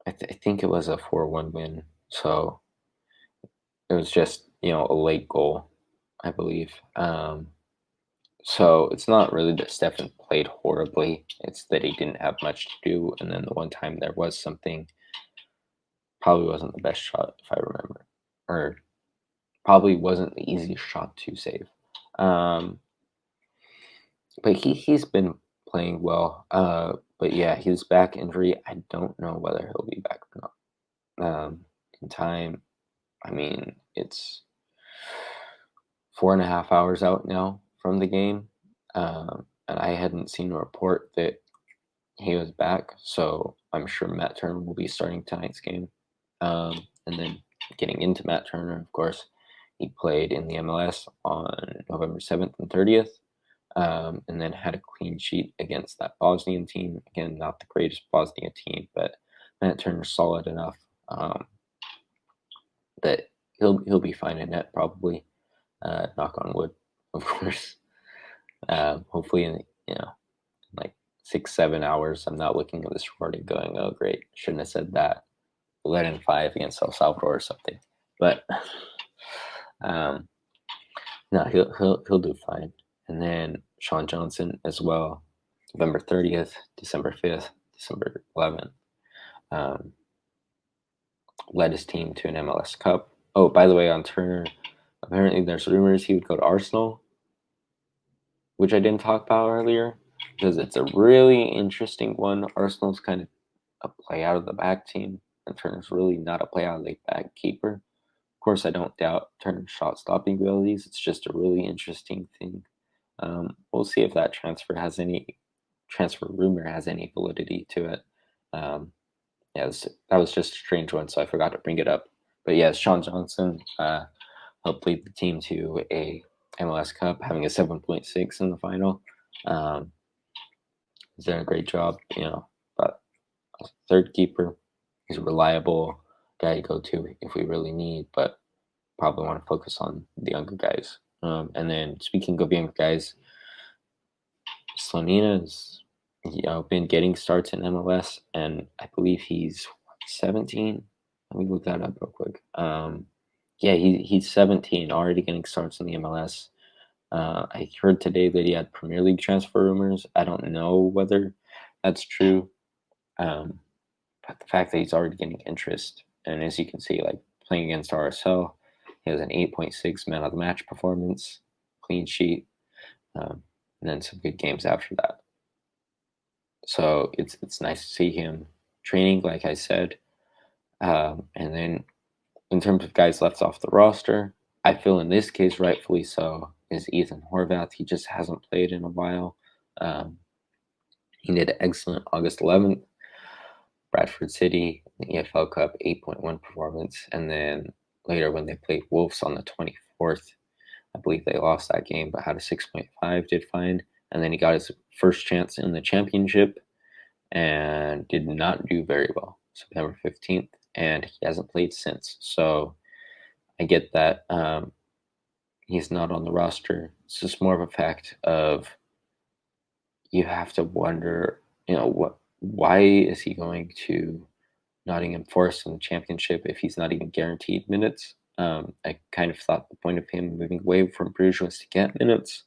Speaker 1: I think it was a 4-1 win, so it was just a late goal, I believe. So it's not really that Stefan played horribly. It's that he didn't have much to do, and then the one time there was something, probably wasn't the best shot, if I remember, or probably wasn't the easiest shot to save. But he's been playing well. But yeah, his back injury, I don't know whether he'll be back or not in time. I mean, it's 4.5 hours out now from the game, and I hadn't seen a report that he was back, so I'm sure Matt Turner will be starting tonight's game. And then getting into Matt Turner, of course, he played in the MLS on November 7th and 30th, and then had a clean sheet against that Bosnian team. Again, not the greatest Bosnian team, but Matt Turner's solid enough that he'll be fine in net, probably. Knock on wood, of course. Hopefully in like 6-7 hours, I'm not looking at this recording going, oh great, shouldn't have said that. We'll let in 5 against El Salvador or something. But no, he'll do fine. And then Sean Johnson as well, November 30th, December 5th, December 11th. led his team to an MLS Cup. Oh, by the way, on Turner, apparently there's rumors he would go to Arsenal, which I didn't talk about earlier, because it's a really interesting one. Arsenal's kind of a play out of the back team, and Turner's really not a play out of the back keeper. Of course, I don't doubt Turner's shot stopping abilities. It's just a really interesting thing. We'll see if that transfer rumor has any validity to it. Yeah, that was just a strange one, so I forgot to bring it up. But yeah, Sean Johnson helped lead the team to a MLS Cup, having a 7.6 in the final. He's done a great job, but third keeper, he's a reliable guy to go to if we really need, but probably want to focus on the younger guys. And then speaking of younger guys, Slonina's been getting starts in MLS, and I believe he's 17. Let me look that up real quick. Yeah, he's 17, already getting starts in the MLS. I heard today that he had Premier League transfer rumors. I don't know whether that's true, but the fact that he's already getting interest, and as you can see, like playing against RSL, he has an 8.6 man of the match performance, clean sheet, and then some good games after that. So it's nice to see him training, like I said. And then in terms of guys left off the roster, I feel in this case, rightfully so, is Ethan Horvath. He just hasn't played in a while. He did an excellent August 11th, Bradford City, the EFL Cup, 8.1 performance. And then later when they played Wolves on the 24th, I believe they lost that game, but had a 6.5, did fine. And then he got his first chance in the championship and did not do very well, September 15th. And he hasn't played since. So I get that he's not on the roster. It's just more of a fact of you have to wonder, why is he going to Nottingham Forest in the championship if he's not even guaranteed minutes? I kind of thought the point of him moving away from Bruges was to get minutes.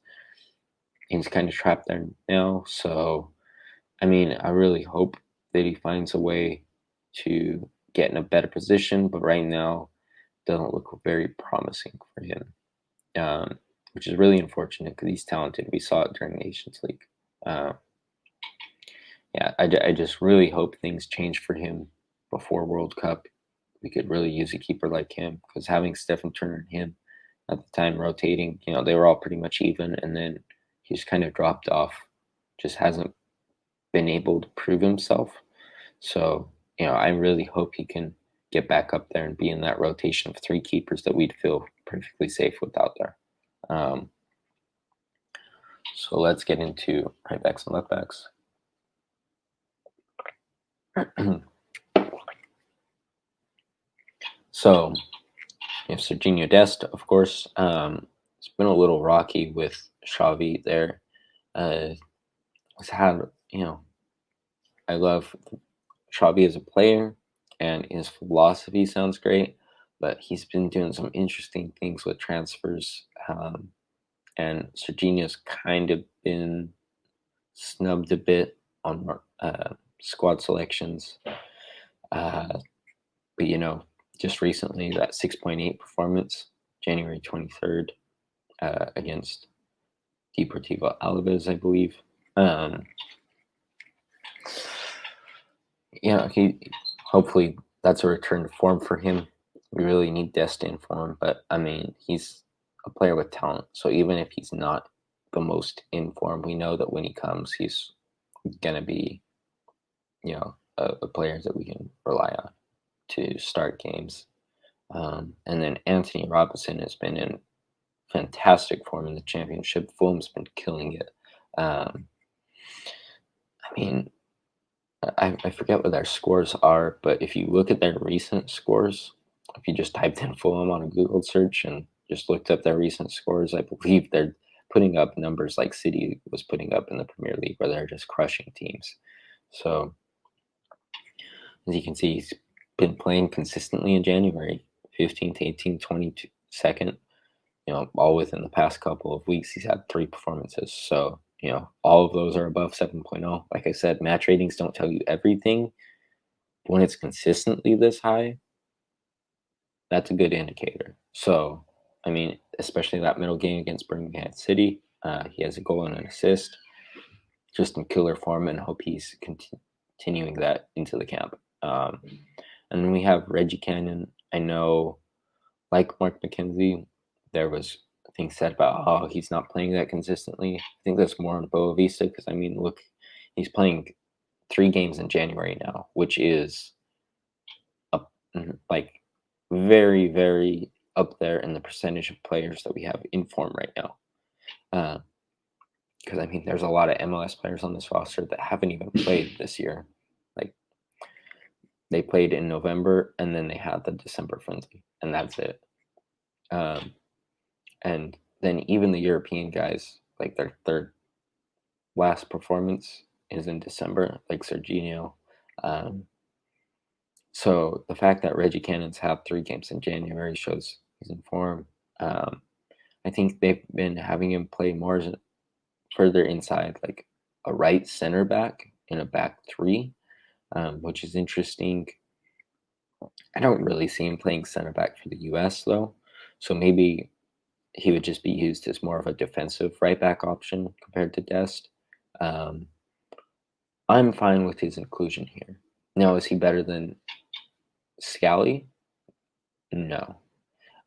Speaker 1: He's kind of trapped there now. So, I mean, I really hope that he finds a way to get in a better position, but right now doesn't look very promising for him, which is really unfortunate because he's talented. We saw it during Nations League. Yeah, I just really hope things change for him before World Cup. We could really use a keeper like him because having Stephen Turner and him at the time rotating, they were all pretty much even, and then he's kind of dropped off, just hasn't been able to prove himself. So, I really hope he can get back up there and be in that rotation of three keepers that we'd feel perfectly safe with out there. So let's get into right backs and left backs. So, you have Serginho Dest, of course. It's been a little rocky with Xavi there. He's had, I love Xavi as a player, and his philosophy sounds great, but he's been doing some interesting things with transfers. And Serginho's kind of been snubbed a bit on squad selections. But, just recently, that 6.8 performance, January 23rd, against Deportivo Alaves, I believe. Hopefully that's a return to form for him. We really need Dest in form, but I mean, he's a player with talent. So even if he's not the most in form, we know that when he comes, he's gonna be, a player that we can rely on to start games. And then Anthony Robinson has been in fantastic form in the championship. Fulham's been killing it. I mean, I forget what their scores are, but if you look at their recent scores, if you just typed in Fulham on a Google search and just looked up their recent scores, I believe they're putting up numbers like City was putting up in the Premier League, where they're just crushing teams. So, as you can see, he's been playing consistently in January, 15th, 18th, 22nd, all within the past couple of weeks. He's had 3 performances. So, all of those are above 7.0. Like I said, match ratings don't tell you everything. But when it's consistently this high, that's a good indicator. So, I mean, especially that middle game against Birmingham City, he has a goal and an assist, just in killer form, and hope he's continuing that into the camp. And then we have Reggie Cannon. I know, like Mark McKenzie, there was things said about, oh, he's not playing that consistently. I think that's more on Boavista because, I mean, look, he's playing 3 games in January now, which is like very, very up there in the percentage of players that we have in form right now. Because I mean, there's a lot of MLS players on this roster that haven't even played this year. Like they played in November, and then they had the December friendly, and that's it. And then even the European guys, like their third last performance is in December, like Serginho. So the fact that Reggie Cannon's had 3 games in January shows he's in form. I think they've been having him play more further inside, like a right center back in a back 3, which is interesting. I don't really see him playing center back for the U.S. though, so maybe he would just be used as more of a defensive right back option compared to Dest. I'm fine with his inclusion here. Now, is he better than Scally? No.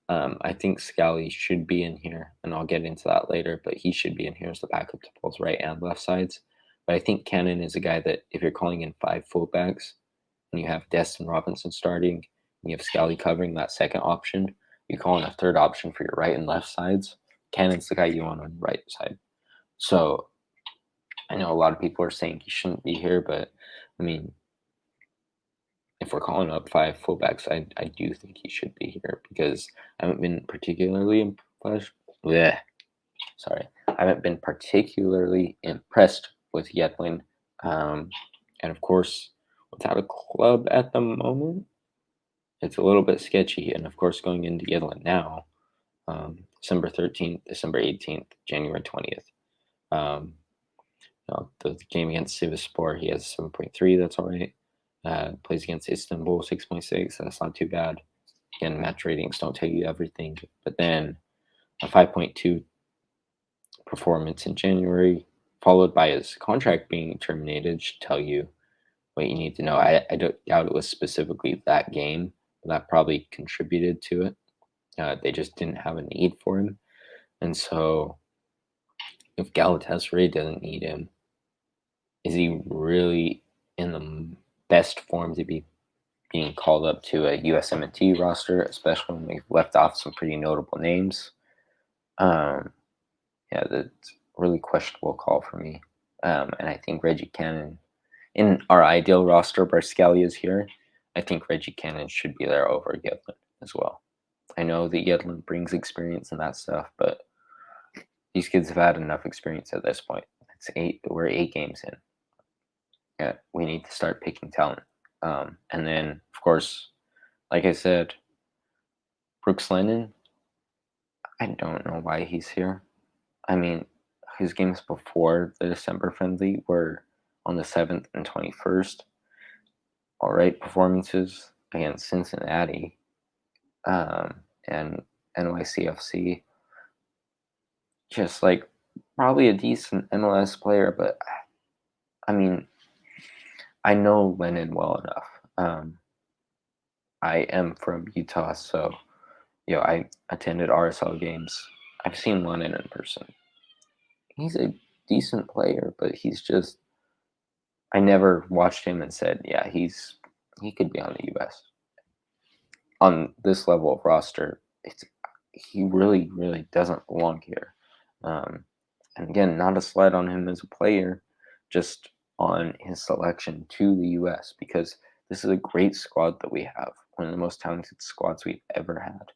Speaker 1: I think Scally should be in here, and I'll get into that later, but he should be in here as the backup to both right and left sides. But I think Cannon is a guy that if you're calling in 5 fullbacks and you have Destin Robinson starting and you have Scally covering that second option, you call in a third option for your right and left sides, Cannon's the guy you want on the right side. So I know a lot of people are saying he shouldn't be here, but I mean, if we're calling up 5 fullbacks, I do think he should be here because I haven't been particularly impressed. Bleh, sorry, I haven't been particularly impressed with Yedlin, and of course, without a club at the moment, it's a little bit sketchy. And of course, going into Yedlin now, December 13th, December 18th, January 20th. The game against Sivasspor, he has 7.3. That's all right. Plays against Istanbul, 6.6. That's not too bad. Again, match ratings don't tell you everything. But then a 5.2 performance in January, followed by his contract being terminated, should tell you what you need to know. I don't doubt it was specifically that game, but that probably contributed to it. They just didn't have a need for him. And so if Galatasaray doesn't need him, is he really in the best form to be being called up to a USMNT roster, especially when we've left off some pretty notable names? Yeah, that's a really questionable call for me. And I think Reggie Cannon, in our ideal roster, where Scally is here, I think Reggie Cannon should be there over Yedlin as well. I know that Yedlin brings experience and that stuff, but these kids have had enough experience at this point. We're 8 games in. Yeah, we need to start picking talent. And then, of course, like I said, Brooks Lennon, I don't know why he's here. I mean, his games before the December friendly were on the 7th and 21st. All right performances against Cincinnati and NYCFC. Just like probably a decent MLS player, but I mean, I know Lennon well enough. I am from Utah, so I attended RSL games. I've seen Lennon in person. He's a decent player, but he's just, I never watched him and said, yeah, he could be on the US. On this level of roster, he really, really doesn't belong here. And again, not a slight on him as a player, just on his selection to the US, because this is a great squad that we have, one of the most talented squads we've ever had.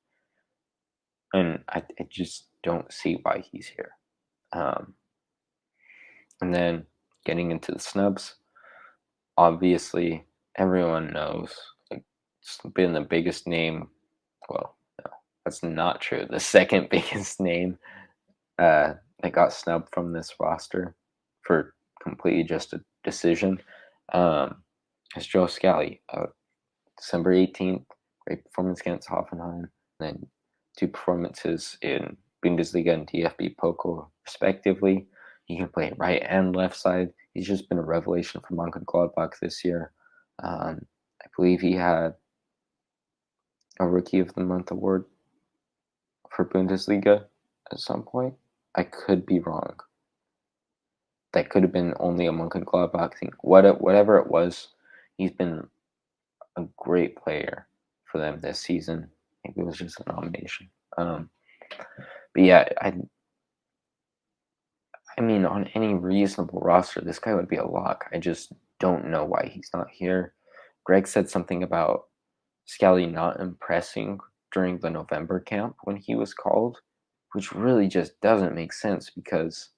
Speaker 1: And I just don't see why he's here. And then getting into the snubs, obviously everyone knows, like, it's been the biggest name. Well, no, that's not true. The second biggest name that got snubbed from this roster for completely just a decision is Joe Scally. December 18th, great performance against Hoffenheim, and then 2 performances in Bundesliga and DFB Pokal, respectively. He can play right and left side. He's just been a revelation for Mönchengladbach this year. I believe he had a Rookie of the Month award for Bundesliga at some point. I could be wrong. That could have been only a Mönchengladbach thing. Whatever it was, he's been a great player for them this season. I think it was just a nomination. But yeah, I mean, on any reasonable roster, this guy would be a lock. I just don't know why he's not here. Greg said something about Scally not impressing during the November camp when he was called, which really just doesn't make sense because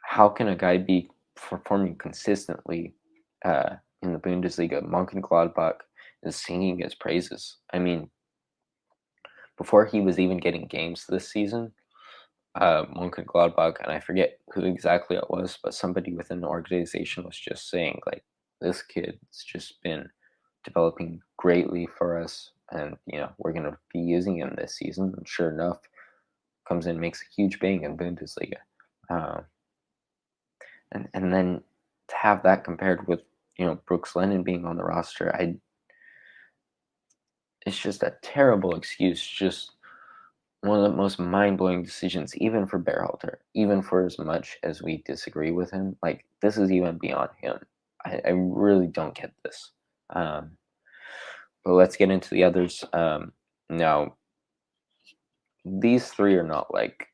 Speaker 1: how can a guy be performing consistently in the Bundesliga? Mönchengladbach is singing his praises. I mean, before he was even getting games this season, Mönchengladbach, and I forget who exactly it was, but somebody within the organization was just saying, like, this kid's just been developing greatly for us, and, we're going to be using him this season. And sure enough, comes in, makes a huge bang in Bundesliga. And then to have that compared with, Brooks Lennon being on the roster, it's just a terrible excuse. Just one of the most mind-blowing decisions, even for Berhalter, even for as much as we disagree with him. Like, this is even beyond him. I really don't get this. But let's get into the others. Now, these three are not like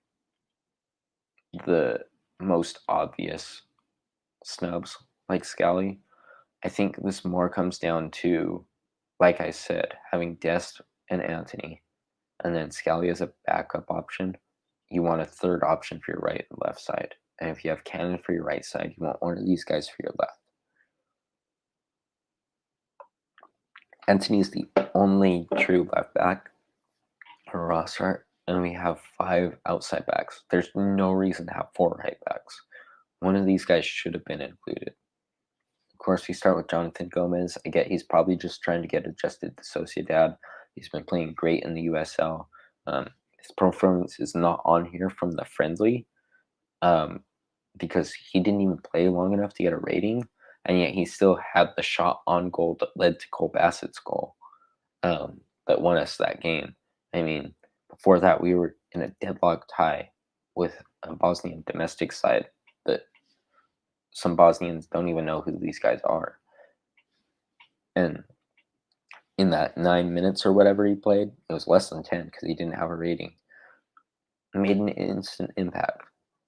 Speaker 1: the most obvious snubs like Scally. I think this more comes down to, like I said, having Dest and Anthony, and then Scally as a backup option. You want a third option for your right and left side. And if you have Cannon for your right side, you want one of these guys for your left. Anthony is the only true left back on our roster, and we have 5 outside backs. There's no reason to have 4 right backs. One of these guys should have been included. Of course, we start with Jonathan Gomez. I get he's probably just trying to get adjusted to Sociedad. He's been playing great in the USL. His performance is not on here from the friendly because he didn't even play long enough to get a rating, and yet he still had the shot on goal that led to Cole Bassett's goal that won us that game. I mean, before that, we were in a deadlock tie with a Bosnian domestic side that some Bosnians don't even know who these guys are. And in that 9 minutes or whatever he played, it was less than 10 because he didn't have a rating. Made an instant impact.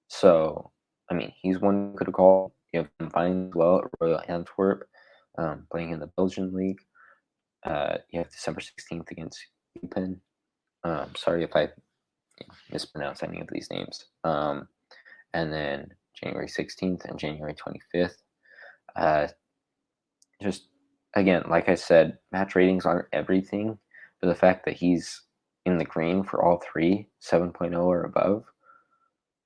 Speaker 1: So, I mean, he's one who could have called. You have him fine as well at Royal Antwerp, playing in the Belgian league. You have December 16th against Eupen. Sorry if I mispronounce any of these names. And then January 16th and January 25th. Just, again, like I said, match ratings aren't everything, but the fact that he's in the green for all 3, 7.0 or above,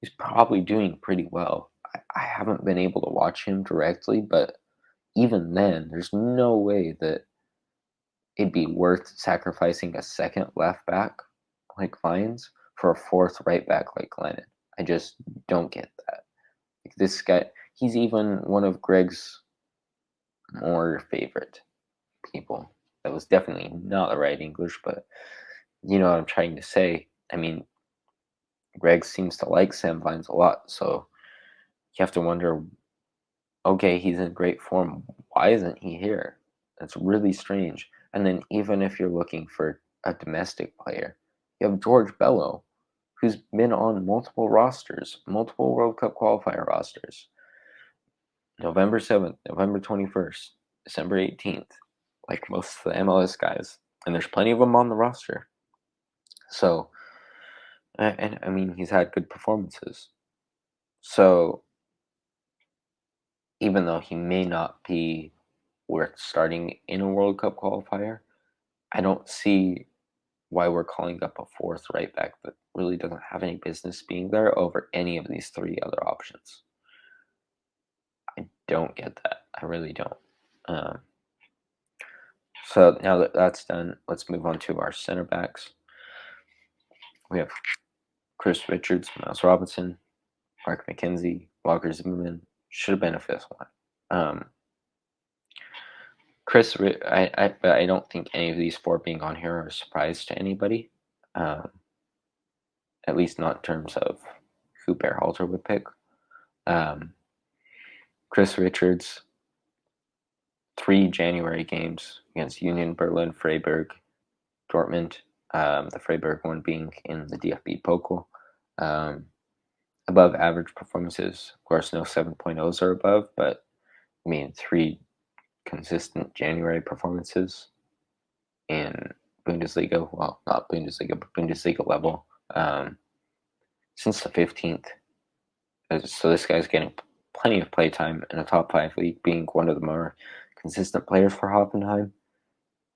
Speaker 1: he's probably doing pretty well. I haven't been able to watch him directly, but even then, there's no way that it'd be worth sacrificing a second left back like Vines for a fourth right back like Lennon. I just don't get that. Like, this guy, he's even one of Greg's more favorite people. That was definitely not the right English, but you know what I'm trying to say. I mean, Greg seems to like Sam Vines a lot, so you have to wonder, okay, he's in great form. Why isn't he here? That's really strange. And then even if you're looking for a domestic player, you have George Bello, who's been on multiple rosters, multiple World Cup qualifier rosters. November 7th, November 21st, December 18th, like most of the MLS guys. And there's plenty of them on the roster. So, and I mean, he's had good performances. So, even though he may not be worth starting in a World Cup qualifier, I don't see why we're calling up a fourth right back that really doesn't have any business being there over any of these 3 other options. I don't get that. I really don't. So now that that's done, let's move on to our center backs. We have Chris Richards, Miles Robinson, Mark McKenzie, Walker Zimmerman. Should have been a fifth one. But I don't think any of these four being on here are a surprise to anybody. At least not in terms of who Berhalter would pick. Chris Richards, 3 January games against Union Berlin, Freiburg, Dortmund. The Freiburg one being in the DFB Pokal. Above average performances. Of course, no 7.0s are above, but I mean, 3 consistent January performances in Bundesliga. Well, not Bundesliga, but Bundesliga level since the 15th. So this guy's getting plenty of play time in a top 5 league, being one of the more consistent players for Hoffenheim.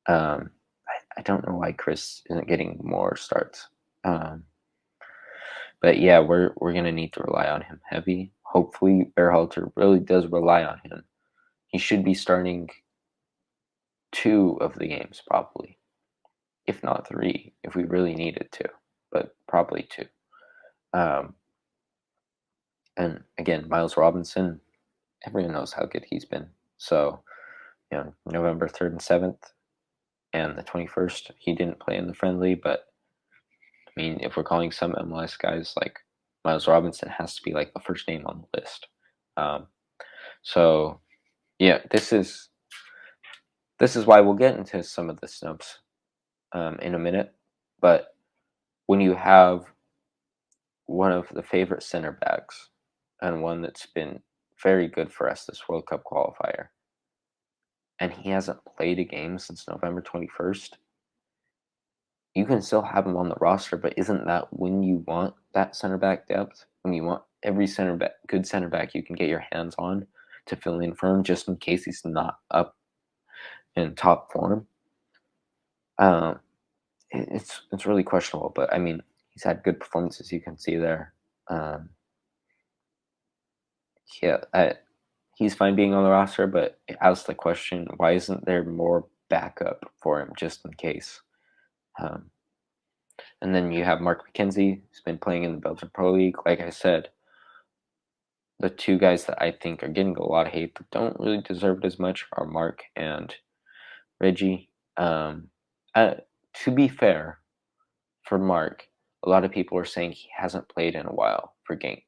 Speaker 1: I don't know why Chris isn't getting more starts. But yeah, we're going to need to rely on him heavy. Hopefully, Berhalter really does rely on him. He should be starting 2 of the games, probably. If not 3, if we really needed to. But probably 2. And again, Miles Robinson, everyone knows how good he's been. So, November 3rd and 7th and the 21st, he didn't play in the friendly, but I mean, if we're calling some MLS guys, like Miles Robinson has to be like the first name on the list. So yeah, this is why we'll get into some of the snubs in a minute. But when you have one of the favorite center backs and one that's been very good for us this World Cup qualifier, and he hasn't played a game since November 21st, you can still have him on the roster, but isn't that when you want that center back depth? When you want every good center back you can get your hands on to fill in for him, just in case he's not up in top form? It's really questionable, but I mean, he's had good performances, you can see there. He's fine being on the roster, but it asks the question, why isn't there more backup for him just in case? And then you have Mark McKenzie, who's been playing in the Belgian Pro League. Like I said, the 2 guys that I think are getting a lot of hate but don't really deserve it as much are Mark and Reggie. To be fair, for Mark, a lot of people are saying he hasn't played in a while for Genk.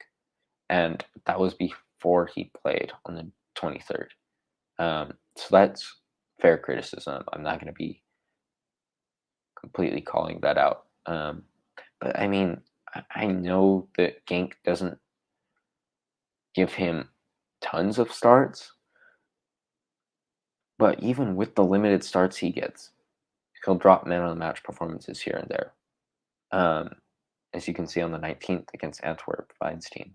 Speaker 1: And that was before he played on the 23rd. So that's fair criticism. I'm not going to be completely calling that out. But I mean, I know that Genk doesn't give him tons of starts, but even with the limited starts he gets, he'll drop man of the match performances here and there. As you can see on the 19th against Antwerp Weinstein.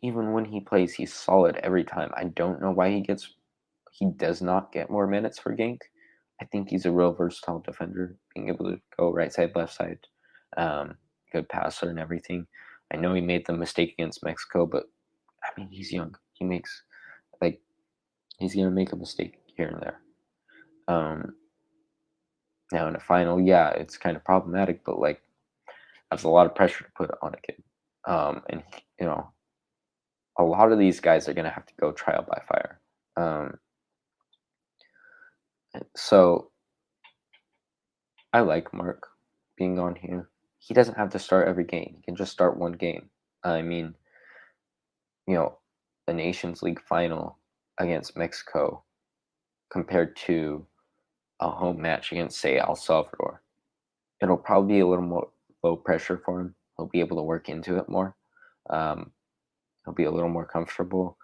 Speaker 1: Even when he plays, he's solid every time. I don't know why he does not get more minutes for Genk. I think he's a real versatile defender, being able to go right side, left side, good passer and everything. I know he made the mistake against Mexico, but I mean, he's young. He's gonna make a mistake here and there. Now in a final, yeah, it's kind of problematic, but that's a lot of pressure to put on a kid. And a lot of these guys are gonna have to go trial by fire. So I like Mark being on here. He doesn't have to start every game. He can just start one game. I mean, the Nations League final against Mexico compared to a home match against, say, El Salvador, it'll probably be a little more low pressure for him. He'll be able to work into it more. He'll be a little more comfortable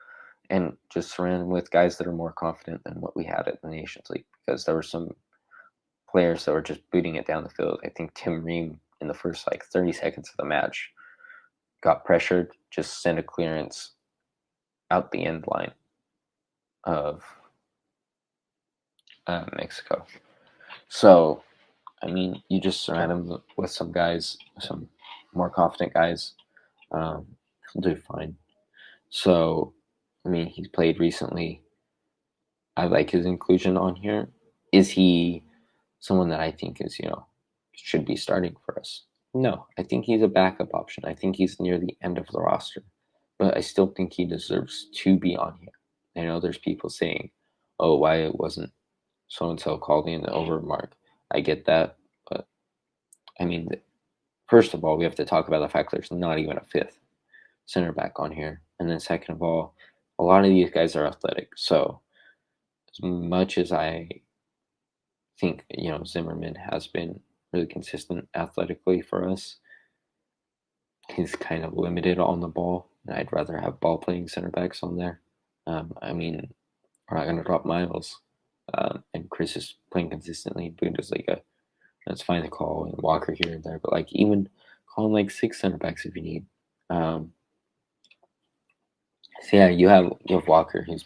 Speaker 1: and just surround him with guys that are more confident than what we had at the Nations League, because there were some players that were just booting it down the field. I think Tim Ream in the first 30 seconds of the match got pressured, just sent a clearance out the end line of Mexico. So, I mean, you just surround him with some guys, some more confident guys, he'll do fine. So, I mean, he's played recently I like his inclusion on here. Is he someone that I think is, should be starting for us? No, I think he's a backup option. I think he's near the end of the roster, but I still think he deserves to be on here. I know there's people saying, oh, why it wasn't so-and-so called in the over mark. I get that, but I mean, first of all, we have to talk about the fact there's not even a fifth center back on here. And then second of all, a lot of these guys are athletic. So as much as I think, Zimmerman has been really consistent athletically for us, he's kind of limited on the ball. And I'd rather have ball playing center backs on there. I mean, we're not going to drop Miles. And Chris is playing consistently in Bundesliga. That's fine to call and Walker here and there, but like even calling like 6 center backs if you need. So yeah, you have Walker who's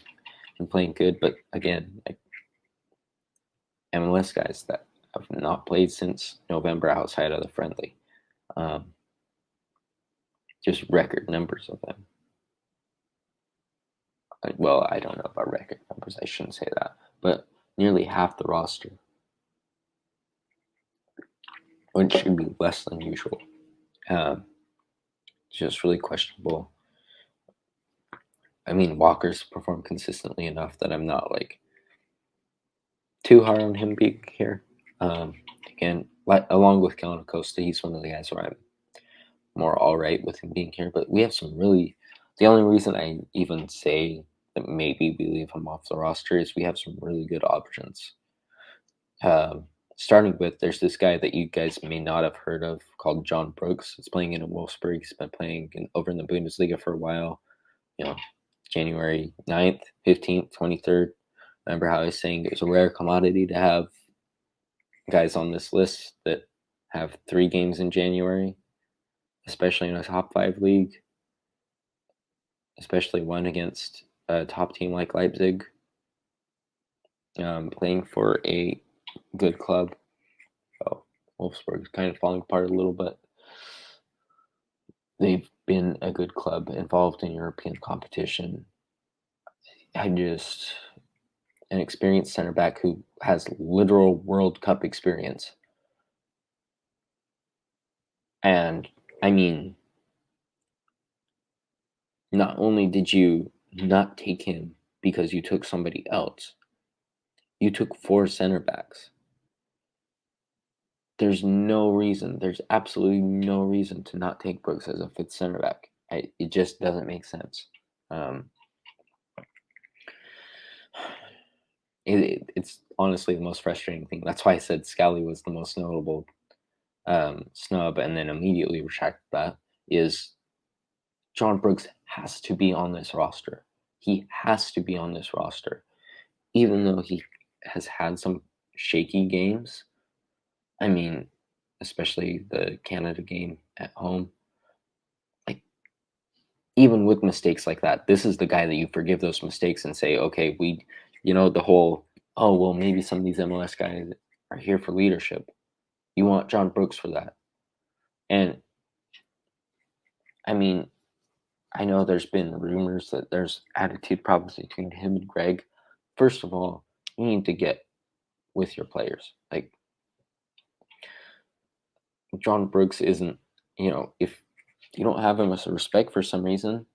Speaker 1: been playing good, but again, like MLS guys that have not played since November outside of the friendly. Just record numbers of them. Well, I don't know about record numbers. I shouldn't say that, but nearly half the roster, which should be less than usual. Just really questionable. I mean, Walker's performed consistently enough that I'm not like too hard on him being here. Again, along with Kellen Acosta, he's one of the guys where I'm more all right with him being here. But we have some really. The only reason I even say that maybe we leave him off the roster is we have some really good options. Starting with, there's this guy that you guys may not have heard of called John Brooks. He's playing in Wolfsburg. He's been playing over in the Bundesliga for a while. January 9th, 15th, 23rd. Remember how I was saying it was a rare commodity to have guys on this list that have 3 games in January, especially in a top 5 league, especially one against a top team like Leipzig, playing for a good club. Oh, Wolfsburg is kind of falling apart a little bit. They've been a good club involved in European competition. An experienced center back who has literal World Cup experience. And I mean, not only did you not take him because you took somebody else, you took 4 center backs. There's absolutely no reason to not take Brooks as a 5th center back. It just doesn't make sense. It's honestly the most frustrating thing. That's why I said Scally was the most notable snub, and then immediately retracted that, is John Brooks has to be on this roster. He has to be on this roster. Even though he has had some shaky games. I mean, especially the Canada game at home. Like, even with mistakes like that, this is the guy that you forgive those mistakes and say, okay, the whole, oh, well, maybe some of these MLS guys are here for leadership. You want John Brooks for that. And, I mean, I know there's been rumors that there's attitude problems between him and Greg. First of all, you need to get with your players. Like, John Brooks isn't, if you don't have him as a respect for some reason,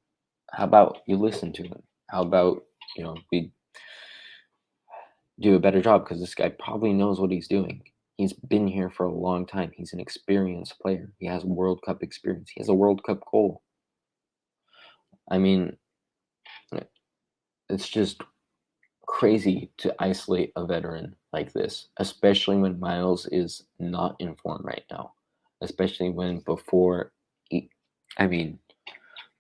Speaker 1: how about you listen to him? How about, we do a better job, because this guy probably knows what he's doing. He's been here for a long time. He's an experienced player. He has World Cup experience. He has a World Cup goal. I mean, it's just crazy to isolate a veteran like this, especially when Miles is not in form right now. Especially when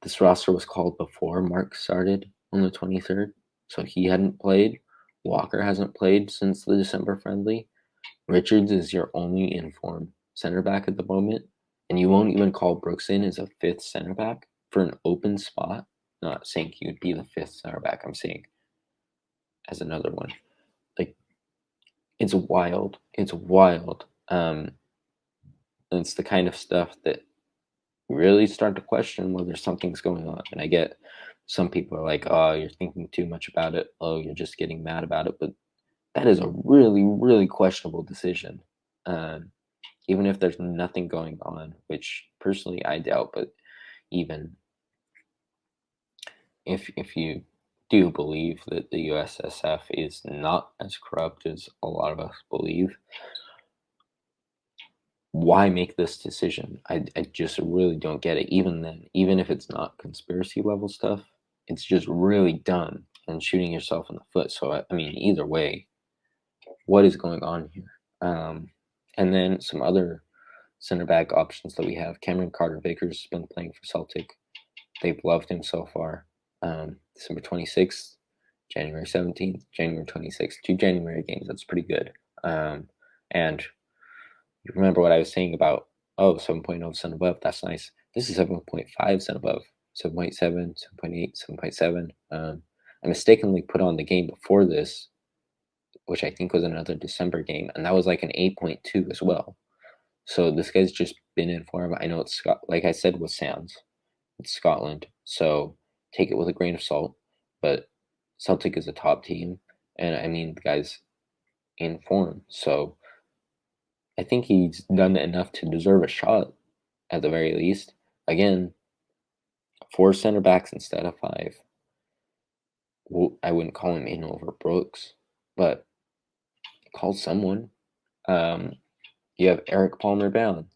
Speaker 1: this roster was called before Mark started on the 23rd, so he hadn't played. Walker hasn't played since the December friendly. Richards is your only in-form center back at the moment, and you won't even call Brooks in as a 5th center back for an open spot. Not saying he would be the 5th center back, I'm saying as another one. Like, it's wild. It's wild. It's the kind of stuff that really start to question whether something's going on. And I get some people are like, oh, you're thinking too much about it. Oh, you're just getting mad about it. But that is a really, really questionable decision. Um, even if there's nothing going on, which personally I doubt, but even if you do believe that the USSF is not as corrupt as a lot of us believe, why make this decision? I just really don't get it. Even then, even if it's not conspiracy level stuff, it's just really dumb and shooting yourself in the foot. So I mean, either way, what is going on here? And then some other center back options that we have. Cameron Carter-Vickers has been playing for Celtic. They've loved him so far. December 26th, January 17th, January 26th, 2 January games. That's pretty good. And you remember what I was saying about, 7.0 cent above. That's nice. This is 7.5 cent above. 7.7, 7.8, 7.7. I mistakenly put on the game before this, which I think was another December game, and that was like an 8.2 as well. So this guy's just been in form. I know it's like I said with Sands, it's Scotland, so take it with a grain of salt. But Celtic is a top team, and I mean the guy's in form, so I think he's done enough to deserve a shot at the very least. Again, 4 center backs instead of 5. Well, I wouldn't call him in over Brooks, but call someone. You have Eric Palmer-Brown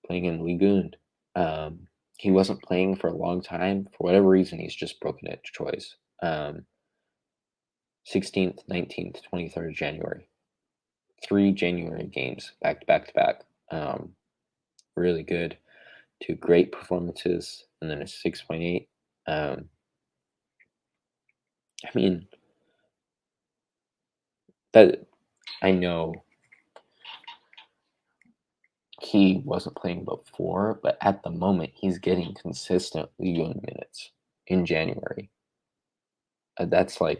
Speaker 1: playing in Ligue 1. He wasn't playing for a long time. For whatever reason, he's just broken it choice. 16th, 19th, 23rd January. 3 January games back to back to back. Really good. 2 great performances, and then a 6.8. I mean, that I know he wasn't playing before, but at the moment, he's getting consistent Ligue 1 minutes in January. That's a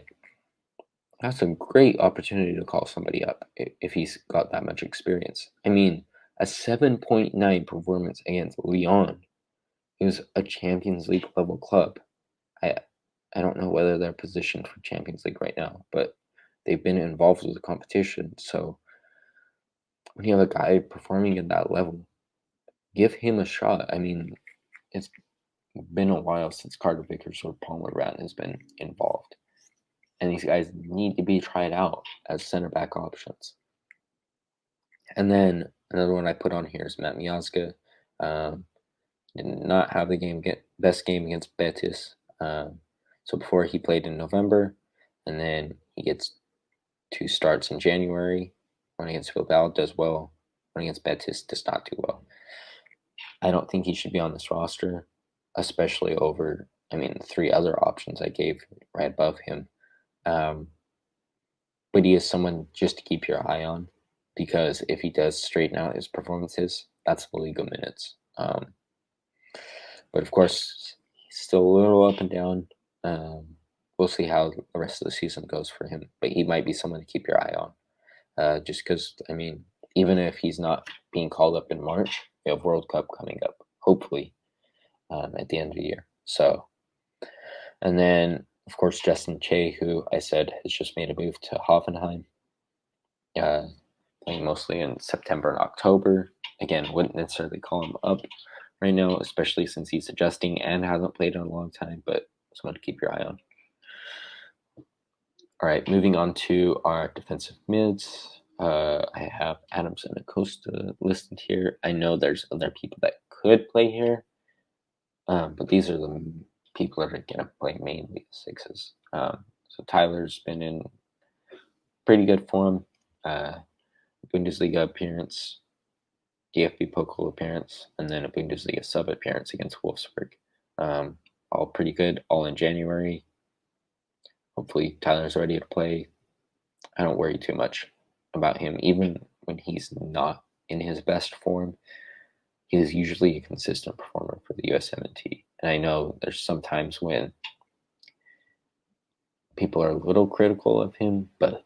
Speaker 1: great opportunity to call somebody up if he's got that much experience. I mean, a 7.9 performance against Lyon, who's a Champions League level club. I don't know whether they're positioned for Champions League right now, but they've been involved with the competition. So when you have a guy performing at that level, give him a shot. I mean, it's been a while since Carter-Vickers or Palmer-Brown has been involved. And these guys need to be tried out as center back options. And then another one I put on here is Matt Miazga. Did not have the best game against Betis. So before he played in November, and then he gets 2 starts in January. One against Bilbao does well. One against Betis does not do well. I don't think he should be on this roster, especially over, the 3 other options I gave right above him. But he is someone just to keep your eye on, because if he does straighten out his performances, that's the league of minutes. But of course, he's still a little up and down. We'll see how the rest of the season goes for him. But he might be someone to keep your eye on. Just because, even if he's not being called up in March, we have World Cup coming up, hopefully, at the end of the year. So, and then, of course, Justin Che, who I said has just made a move to Hoffenheim, playing mostly in September and October. Again, wouldn't necessarily call him up right now, especially since he's adjusting and hasn't played in a long time, but someone to keep your eye on. All right, moving on to our defensive mids. I have Adams and Acosta listed here. I know there's other people that could play here, but these are the people that are going to play mainly the 6s. So Tyler's been in pretty good form. Bundesliga appearance, DFB Pokal appearance, and then a Bundesliga sub appearance against Wolfsburg. All pretty good, all in January. Hopefully Tyler's ready to play. I don't worry too much about him. Even when he's not in his best form, he is usually a consistent performer for the USMNT. And I know there's sometimes when people are a little critical of him, but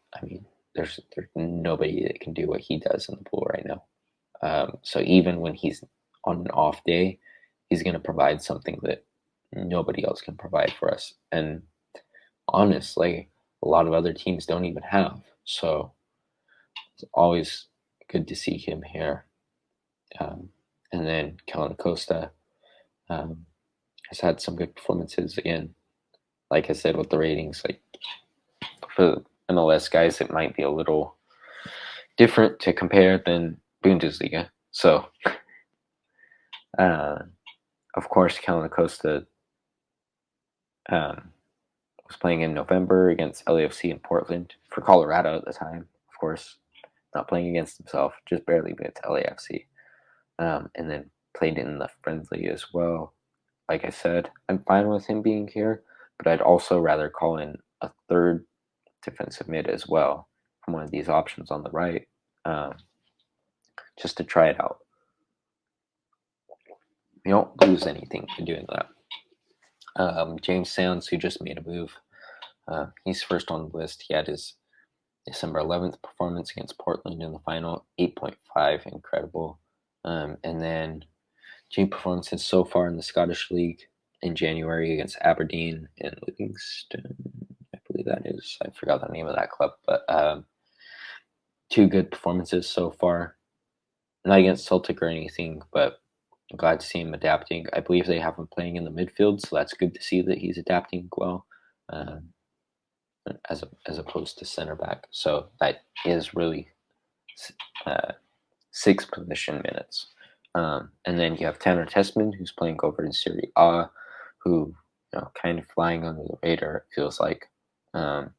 Speaker 1: there's nobody that can do what he does in the pool right now. So even when he's on an off day, he's going to provide something that nobody else can provide for us. And honestly, a lot of other teams don't even have. So it's always good to see him here. And then Kellen Acosta has had some good performances again. Like I said, with the ratings, like for MLS guys, it might be a little different to compare than Bundesliga. So, of course, Kellen Acosta was playing in November against LAFC in Portland for Colorado at the time. Of course, not playing against himself, just barely against LAFC. And then played in the friendly as well. Like I said, I'm fine with him being here, but I'd also rather call in a third defensive mid as well from one of these options on the right, just to try it out. You don't lose anything in doing that. James Sands, who just made a move, he's first on the list. He had his December 11th performance against Portland in the final, 8.5, incredible. And then team performances so far in the Scottish League in January against Aberdeen and Livingston. I believe that is. I forgot the name of that club, but 2 good performances so far. Not against Celtic or anything, but I'm glad to see him adapting. I believe they have him playing in the midfield, so that's good to see that he's adapting well, as opposed to center back. So that is really 6 position minutes. And then you have Tanner Tessman, who's playing over in Serie A, who, kind of flying under the radar, it feels like. Playing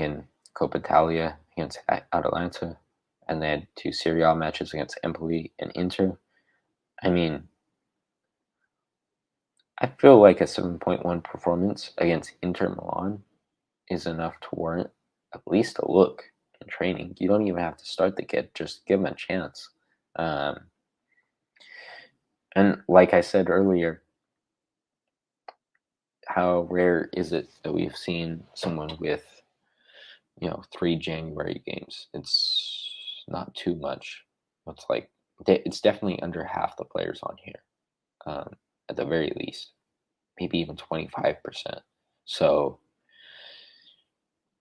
Speaker 1: in Coppa Italia against Atalanta, and then 2 Serie A matches against Empoli and Inter. I mean, I feel like a 7.1 performance against Inter Milan is enough to warrant at least a look in training. You don't even have to start the kid, just give him a chance. And like I said earlier, how rare is it that we've seen someone with, 3 January games? It's not too much. It's definitely under half the players on here, at the very least, maybe even 25%. So,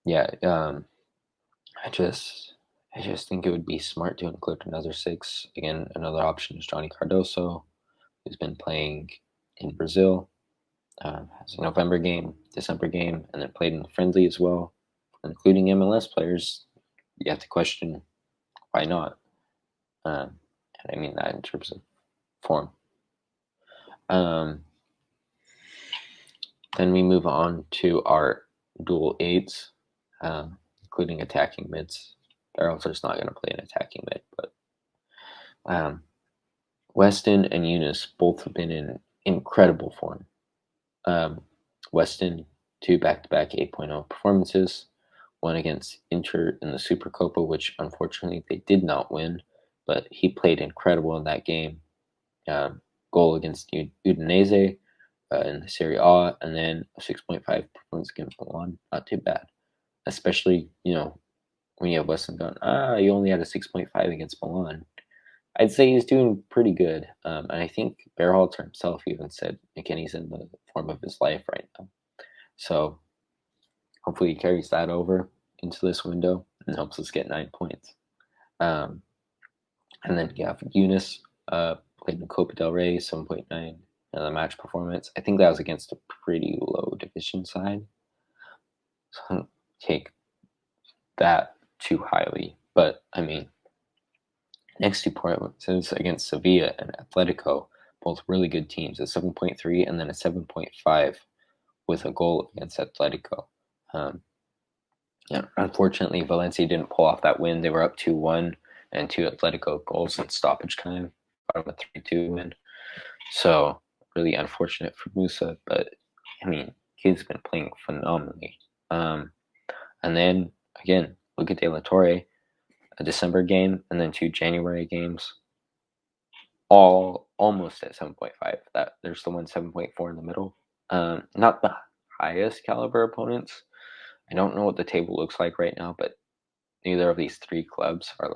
Speaker 1: yeah, I just think it would be smart to include another 6. Again, another option is Johnny Cardoso, who's been playing in Brazil. Has a November game, December game, and then played in the friendly as well, including MLS players. You have to question why not. And I mean that in terms of form. Then we move on to our dual 8s, including attacking mids. Berhalter's not going to play an attacking mid, but Weston and Eunice both have been in incredible form. Weston, 2 back-to-back 8.0 performances, one against Inter in the Supercopa, which unfortunately they did not win, but he played incredible in that game. Goal against Udinese in the Serie A, and then a 6.5 performance against Milan. Not too bad, especially, when you have Weston going, you only had a 6.5 against Milan. I'd say he's doing pretty good. And I think Berhalter himself even said, again, he's in the form of his life right now. So hopefully he carries that over into this window and helps us get 9 points. And then you have Eunice, played in Copa del Rey, 7.9. The match performance. I think that was against a pretty low division side. So I don't take that too highly. But, I mean, next 2 performances against Sevilla and Atletico, both really good teams, a 7.3 and then a 7.5 with a goal against Atletico. Unfortunately, Valencia didn't pull off that win. They were up 2-1 and 2 Atletico goals in stoppage time. Got them a 3-2 win. So, really unfortunate for Musa, but, I mean, he's been playing phenomenally. And then, again, Luca De La Torre, a December game, and then 2 January games, all almost at 7.5. There's the one 7.4 in the middle. Not the highest caliber opponents. I don't know what the table looks like right now, but neither of these 3 clubs are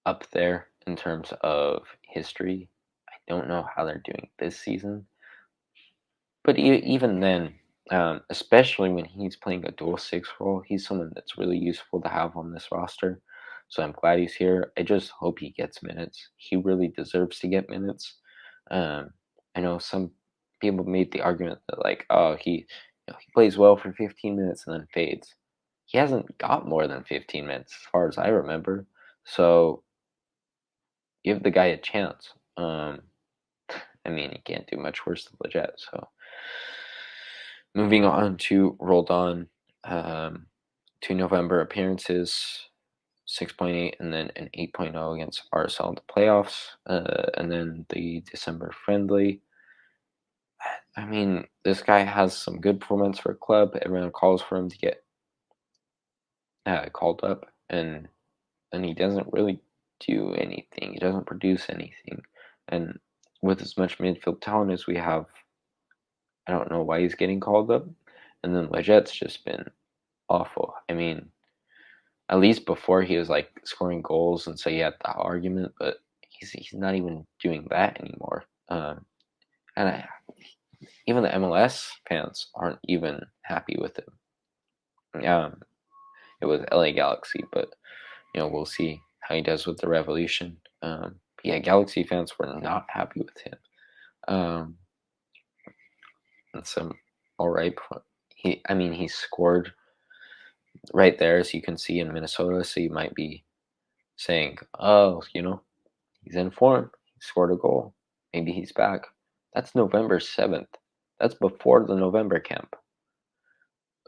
Speaker 1: up there in terms of history. I don't know how they're doing this season. But even then, especially when he's playing a dual six role, he's someone that's really useful to have on this roster. So I'm glad he's here. I just hope he gets minutes. He really deserves to get minutes. Um, I know some people made the argument that like, oh, he plays well for 15 minutes and then fades. He hasn't got more than 15 minutes as far as I remember. So give the guy a chance. I mean, he can't do much worse than Leggett. So moving on to Roldan, 2 November appearances, 6.8, and then an 8.0 against RSL in the playoffs, and then the December friendly. I mean, this guy has some good performance for a club. Everyone calls for him to get called up, and he doesn't really do anything. He doesn't produce anything. And with as much midfield talent as we have, I don't know why he's getting called up. And then Leget's just been awful. I mean, at least before he was like scoring goals, and so you had the argument, but he's not even doing that anymore. And even the MLS fans aren't even happy with him. It was LA Galaxy, but we'll see how he does with the Revolution. Yeah, Galaxy fans were not happy with him. And some all right. He scored right there, as you can see, in Minnesota. So you might be saying, "Oh, he's in form. He scored a goal. Maybe he's back." That's November 7th. That's before the November camp.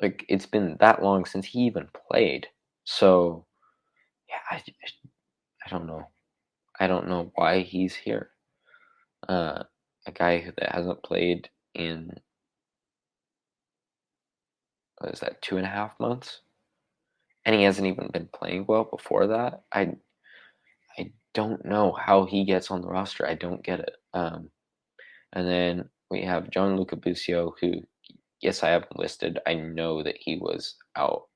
Speaker 1: Like, it's been that long since he even played. So, yeah, I don't know. I don't know why he's here. A guy that hasn't played in, what is that, 2.5 months? And he hasn't even been playing well before that. I don't know how he gets on the roster. I don't get it. And then we have Gianluca Busio, who, yes, I have him listed. I know that he was out.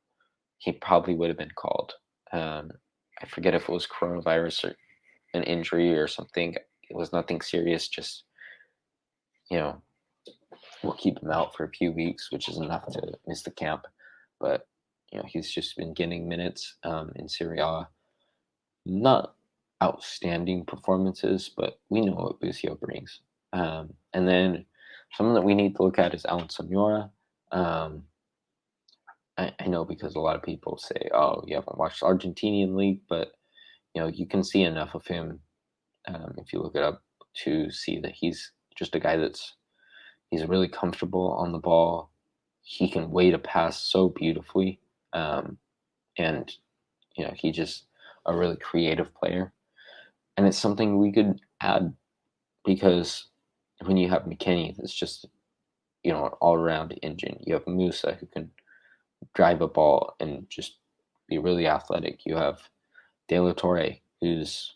Speaker 1: He probably would have been called. I forget if it was coronavirus or an injury or something. It was nothing serious. Just, we'll keep him out for a few weeks, which is enough to miss the camp. But, he's just been getting minutes in Serie A. Not outstanding performances, but we know what Busio brings. And then someone that we need to look at is Alan Sonora. I know, because a lot of people say, "Oh, you haven't watched the Argentinian league," but you can see enough of him if you look it up to see that he's just a guy he's really comfortable on the ball. He can wait a pass so beautifully, and he just a really creative player, and it's something we could add, because when you have McKinney, it's just an all-around engine. You have Musa, who can drive a ball and just be really athletic. You have De La Torre, who's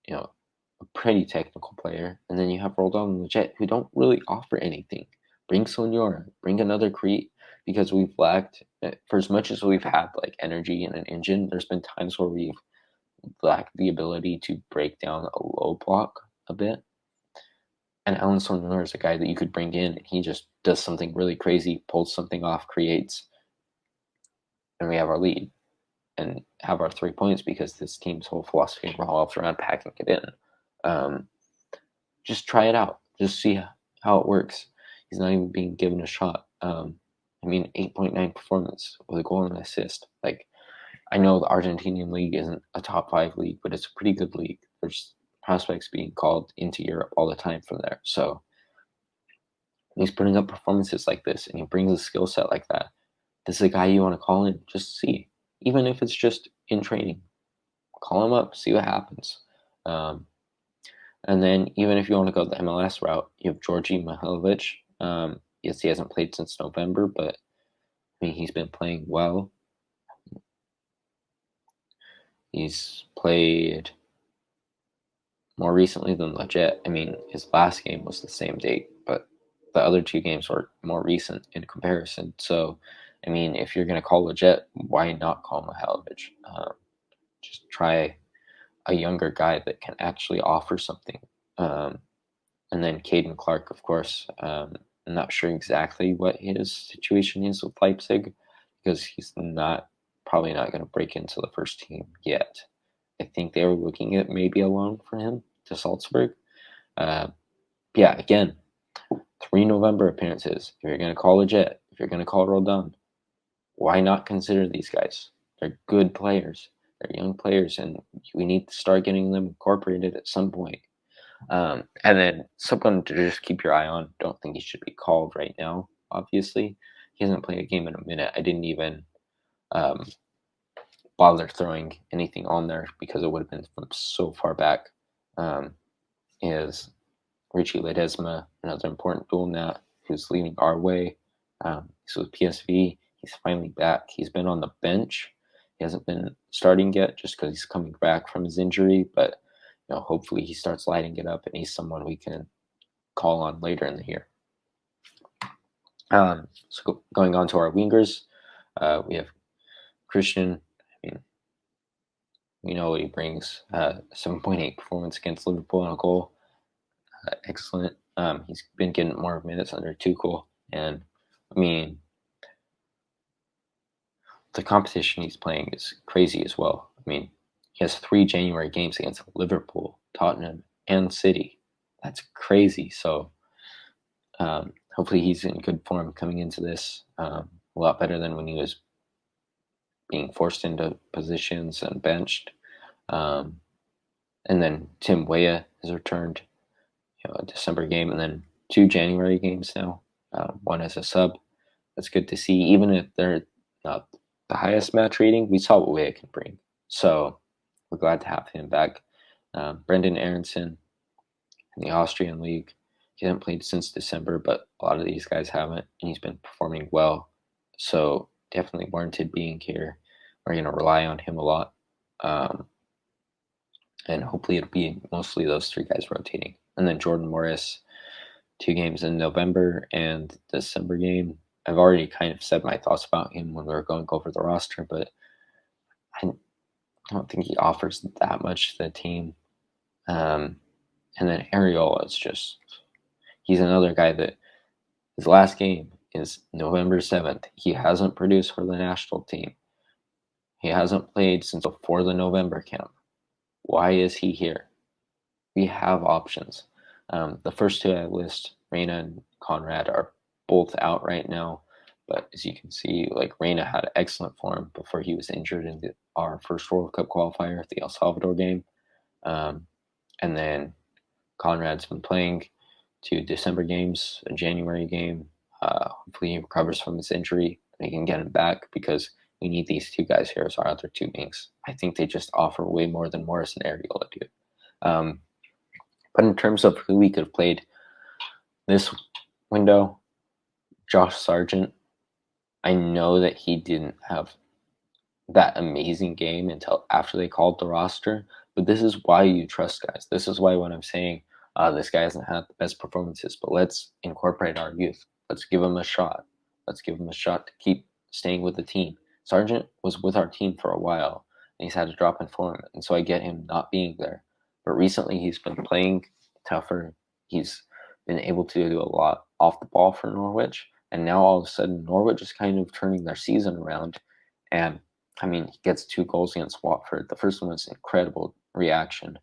Speaker 1: a pretty technical player, and then you have Roldan and Leggett, who don't really offer anything. Bring Sonora, bring another create, because we've lacked, for as much as we've had like energy and an engine, there's been times where we've lacked the ability to break down a low block a bit. And Alan Sonora is a guy that you could bring in, and he just does something really crazy, pulls something off, creates, and we have our lead and have our 3 points, because this team's whole philosophy revolves around packing it in. Just try it out. Just see how it works. He's not even being given a shot. 8.9 performance with a goal and an assist. Like, I know the Argentinian league isn't a top 5 league, but it's a pretty good league. There's prospects being called into Europe all the time from there. So he's putting up performances like this, and he brings a skill set like that. This is a guy you want to call in. Just see. Even if it's just in training. Call him up, see what happens. And then even if you want to go the MLS route, you have Georgi Mihailovic. Yes, he hasn't played since November, but he's been playing well. He's played more recently than Leggett. His last game was the same date, but the other 2 games were more recent in comparison. So, if you're going to call Leggett, why not call Mihailovic? Just try a younger guy that can actually offer something. And then Caden Clark, of course. I'm not sure exactly what his situation is with Leipzig because he's probably not going to break into the first team yet. I think they were looking at maybe a loan for him to Salzburg. Yeah, again, 3 November appearances. If you're going to call legit, if you're going to call Roldan, why not consider these guys? They're good players. They're young players, and we need to start getting them incorporated at some point. And then someone to just keep your eye on. Don't think he should be called right now, obviously. He hasn't played a game in a minute. I didn't even bother throwing anything on there because it would have been from so far back. Is Richie Ledesma, another important dual nat who's leading our way. He's with PSV. He's finally back. He's been on the bench. He hasn't been starting yet just because he's coming back from his injury, but hopefully he starts lighting it up and he's someone we can call on later in the year. So going on to our wingers, we have Christian. I mean, we know what he brings. 7.8 performance against Liverpool on a goal. Excellent. He's been getting more minutes under Tuchel, and I mean, the competition he's playing is crazy as well. I mean, he has 3 January games against Liverpool, Tottenham, and City. That's crazy. So hopefully he's in good form coming into this. A lot better than when he was being forced into positions and benched. And then Tim Weah has returned, a December game, and then 2 January games now. One as a sub. That's good to see. Even if they're not the highest match rating, we saw what Weah can bring. So we're glad to have him back. Brendan Aronson in the Austrian League. He hasn't played since December, but a lot of these guys haven't, and he's been performing well. So definitely warranted being here. We're going to rely on him a lot. And hopefully it'll be mostly those 3 guys rotating. And then Jordan Morris, 2 games in November and December game. I've already kind of said my thoughts about him when we were going over the roster, but I don't think he offers that much to the team. And then Areola is just, he's another guy that his last game is November 7th. He hasn't produced for the national team. He hasn't played since before the November camp. Why is he here? We have options. The first 2 I list, Reyna and Conrad, are both out right now. But as you can see, Reyna had excellent form before he was injured in our first World Cup qualifier, the El Salvador game. And then Conrad's been playing 2 December games, a January game. Hopefully he recovers from his injury and he can get him back because we need these 2 guys here as our other 2 wings. I think they just offer way more than Morris and Areola do. But in terms of who we could have played this window, Josh Sargent, I know that he didn't have that amazing game until after they called the roster, but this is why you trust guys. This is why when I'm saying this guy hasn't had the best performances, but let's incorporate our youth. Let's give him a shot. Let's give him a shot to keep staying with the team. Sargent was with our team for a while, and he's had a drop in form, and so I get him not being there. But recently he's been playing tougher. He's been able to do a lot off the ball for Norwich, and now all of a sudden Norwich is kind of turning their season around. And I mean, he gets 2 goals against Watford. The first one was an incredible reaction.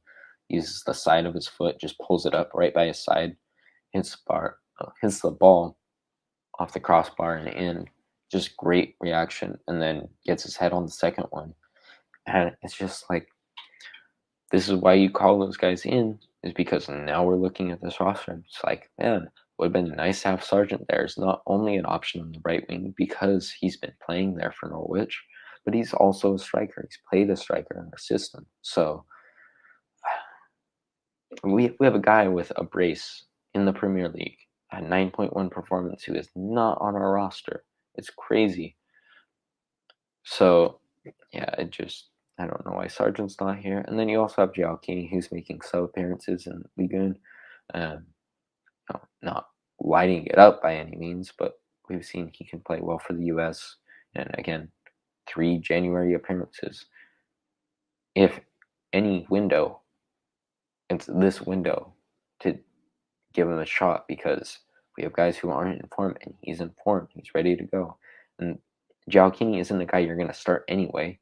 Speaker 1: Uses the side of his foot, just pulls it up right by his side, hits the ball off the crossbar and in. Just great reaction, and then gets his head on the second one. And it's just this is why you call those guys in, is because now we're looking at this roster. It's man, would have been nice to have Sargent there. It's not only an option on the right wing because he's been playing there for Norwich, but he's also a striker. He's played a striker in our system. So we have a guy with a brace in the Premier League, a 9.1 performance, who is not on our roster. It's crazy. So, yeah, I don't know why Sargent's not here. And then you also have Gialchini, who's making sub appearances in Ligue 1. Not lighting it up by any means, but we've seen he can play well for the US. And again, 3 January appearances. If any window, it's this window to give him a shot because we have guys who aren't in form, and he's in form. He's ready to go. And Gialkini isn't the guy you're going to start anyway.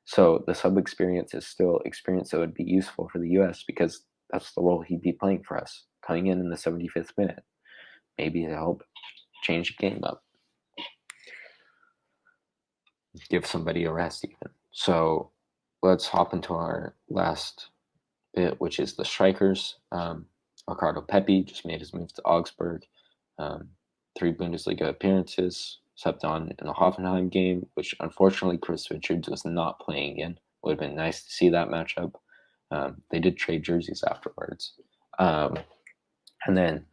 Speaker 1: So the sub experience is still experience that would be useful for the U.S. because that's the role he'd be playing for us, coming in the 75th minute, maybe to help change the game up, give somebody a rest even. So let's hop into our last bit, which is the strikers. Ricardo Pepi just made his move to Augsburg. 3 Bundesliga appearances, stepped on in the Hoffenheim game, which unfortunately Chris Richards was not playing in. Would have been nice to see that matchup. They did trade jerseys afterwards. And then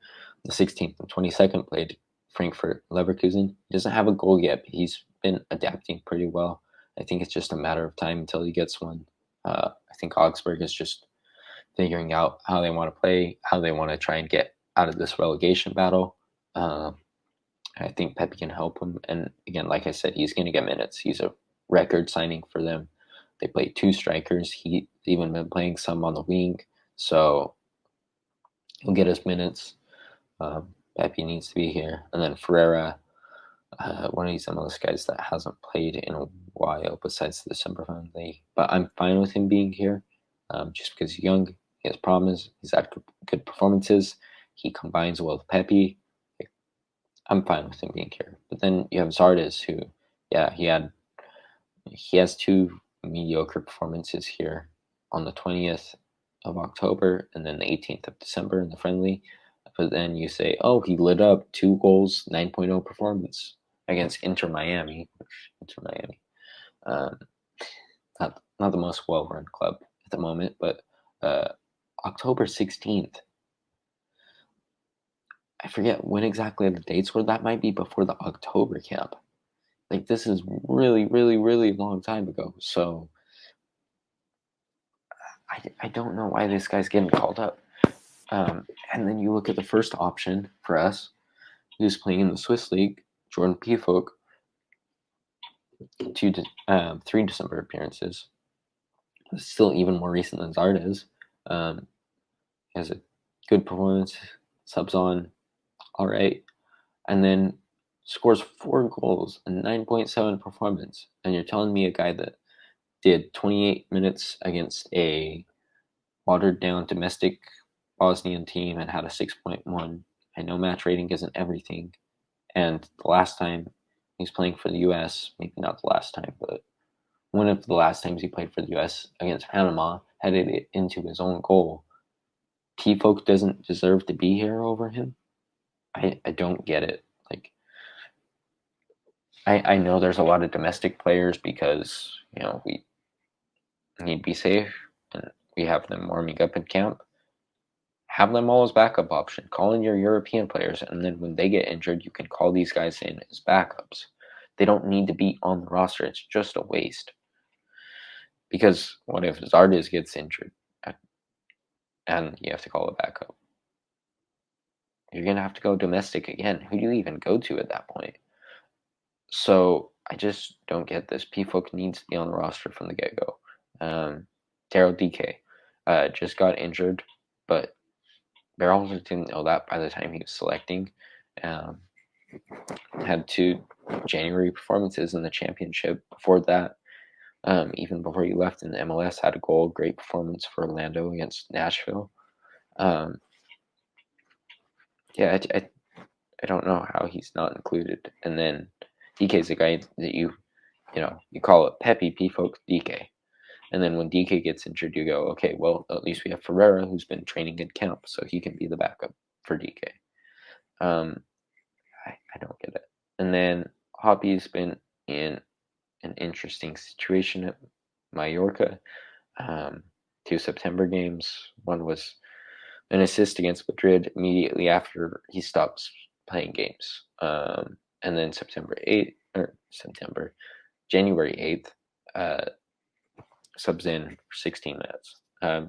Speaker 1: the 16th and 22nd played Frankfurt Leverkusen. He doesn't have a goal yet, but he's been adapting pretty well. I think it's just a matter of time until he gets one. I think Augsburg is just figuring out how they want to play, how they want to try and get out of this relegation battle. I think Pepe can help him. And again, like I said, he's going to get minutes. He's a record signing for them. They play 2 strikers. He's even been playing some on the wing. So he'll get his minutes. Pepe needs to be here. And then Ferreira, one of these MLS guys that hasn't played in a while besides the December friendly. But I'm fine with him being here just because he's young. He has promise. He's had good performances. He combines well with Pepe. I'm fine with him being here. But then you have Zardes, who, he has 2 mediocre performances here on the 20th of October and then the 18th of December in the friendly. But then you say, oh, he lit up 2 goals, 9.0 performance against Inter Miami. Not the most well-run club at the moment, but October 16th. I forget when exactly the dates were. That might be before the October camp. Like, this is really, really, really long time ago. So I don't know why this guy's getting called up. And then you look at the first option for us, who's playing in the Swiss League, Jordan Pefok, 3 December appearances. Still even more recent than Zardes. He has a good performance, subs on, all right, and then scores 4 goals and 9.7 performance. And you're telling me a guy that did 28 minutes against a watered-down domestic Bosnian team and had a 6.1. I know match rating isn't everything. And the last time he's playing for the U.S., maybe not the last time, but one of the last times he played for the U.S. against Panama, headed it into his own goal. Pefok doesn't deserve to be here over him. I don't get it. Like, I know there's a lot of domestic players because, we need to be safe and we have them warming up in camp. Have them all as backup option. Call in your European players, and then when they get injured, you can call these guys in as backups. They don't need to be on the roster. It's just a waste. Because what if Zardes gets injured and you have to call a backup? You're going to have to go domestic again. Who do you even go to at that point? So I just don't get this. Pefok needs to be on the roster from the get-go. Daryl DK just got injured, but Barrels didn't know that by the time he was selecting. Had 2 January performances in the championship. Before that, even before he left in the MLS, had a goal. Great performance for Orlando against Nashville. I don't know how he's not included. And then DK is a guy that you call it Pepe, Pefok, DK. And then when DK gets injured, you go, okay, well, at least we have Ferreira, who's been training in camp, so he can be the backup for DK. I don't get it. And then Hoppy's been in an interesting situation at Mallorca. 2 September games. One was an assist against Madrid immediately after he stops playing games. And then January 8th, subs in for 16 minutes.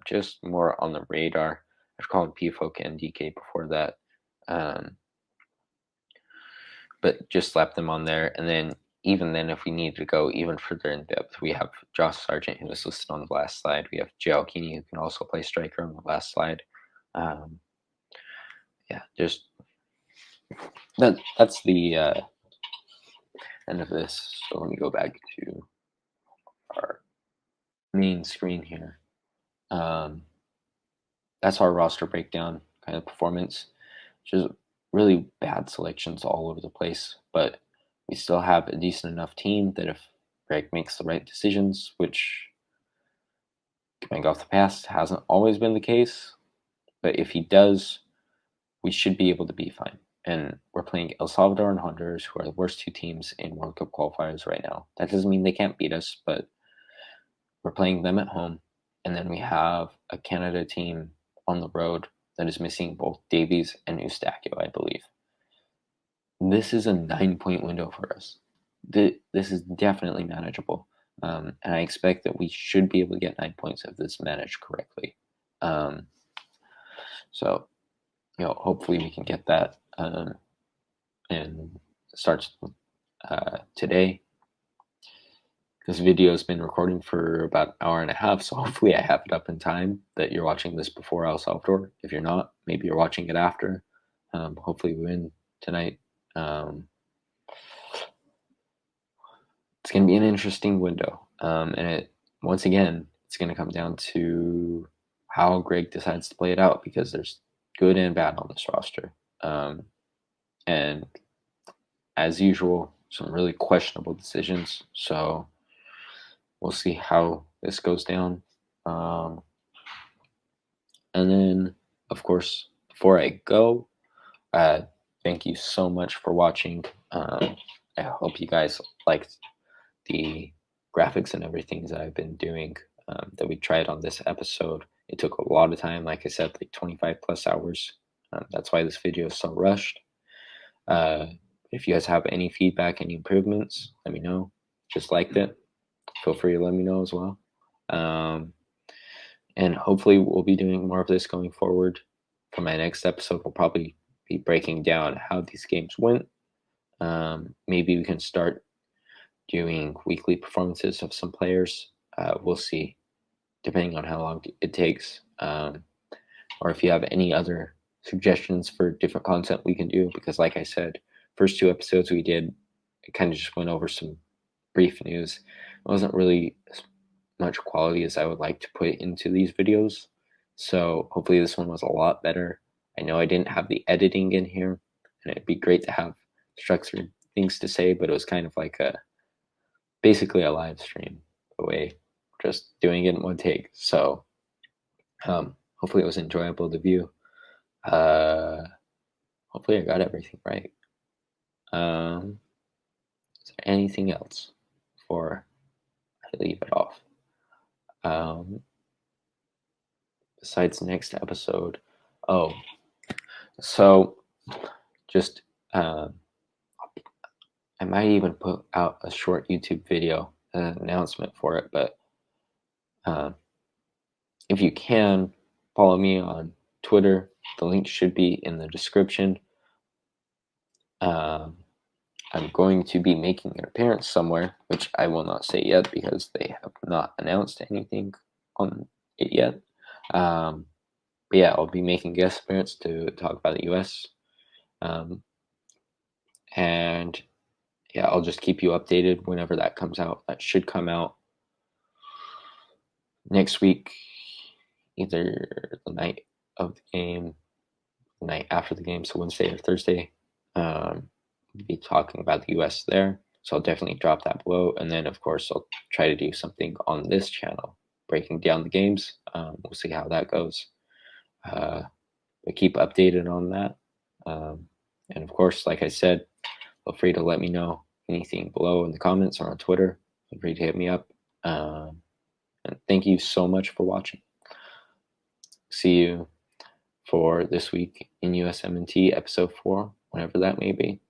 Speaker 1: Just more on the radar. I've called Pefok and DK before that. But just slapped them on there. And then even then, if we need to go even further in depth, we have Josh Sargent, who was listed on the last slide. We have Gialkini, who can also play striker on the last slide. yeah, just that's the end of this. So let me go back to our main screen here. That's our roster breakdown kind of performance. Just really bad selections all over the place, but we still have a decent enough team that if Greg makes the right decisions, which going off the past hasn't always been the case, but if he does, we should be able to be fine. And we're playing El Salvador and Honduras, who are the worst two teams in World Cup qualifiers right now. That doesn't mean they can't beat us, but we're playing them at home. And then we have a Canada team on the road that is missing both Davies and Eustachio, I believe. This is a 9-point window for us. This is definitely manageable. And I expect that we should be able to get 9 points if this is managed correctly. So, hopefully we can get that. And it starts today. This video has been recording for about an hour and a half, so hopefully I have it up in time that you're watching this before El Salvador. If you're not, maybe you're watching it after. Hopefully we win tonight. It's going to be an interesting window. And once again, it's going to come down to how Greg decides to play it out, because there's good and bad on this roster. And as usual, some really questionable decisions. So we'll see how this goes down. And then, of course, before I go, thank you so much for watching. I hope you guys liked the graphics and everything that I've been doing that we tried on this episode. It took a lot of time, like I said, like 25 plus hours. That's why this video is so rushed. If you guys have any feedback, any improvements, let me know. Just liked it. Feel free to let me know as well. And hopefully we'll be doing more of this going forward. For my next episode, we'll probably be breaking down how these games went. Maybe we can start doing weekly performances of some players. We'll see, depending on how long it takes. Or if you have any other suggestions for different content we can do, because like I said, first 2 episodes we did, it kind of just went over some brief news. It wasn't really as much quality as I would like to put into these videos. So hopefully this one was a lot better. I know I didn't have the editing in here, and it'd be great to have structured things to say, but it was kind of like basically a live stream away, just doing it in one take. So hopefully it was enjoyable to view. Hopefully I got everything right. Is there anything else before I leave it off? Besides next episode. So just I might even put out a short YouTube video, an announcement for it, but if you can, follow me on Twitter. The link should be in the description. I'm going to be making an appearance somewhere, which I will not say yet because they have not announced anything on it yet. But yeah, I'll be making guest appearance to talk about the US. And yeah, I'll just keep you updated whenever that comes out. That should come out next week, either the night of the game, the night after the game, so Wednesday or Thursday. We'll be talking about the US there, so I'll definitely drop that below. And then, of course, I'll try to do something on this channel, breaking down the games. We'll see how that goes. But keep updated on that. And of course, like I said, feel free to let me know anything below in the comments or on Twitter. Feel free to hit me up. And thank you so much for watching. See you for this week in USMNT episode 4, whenever that may be.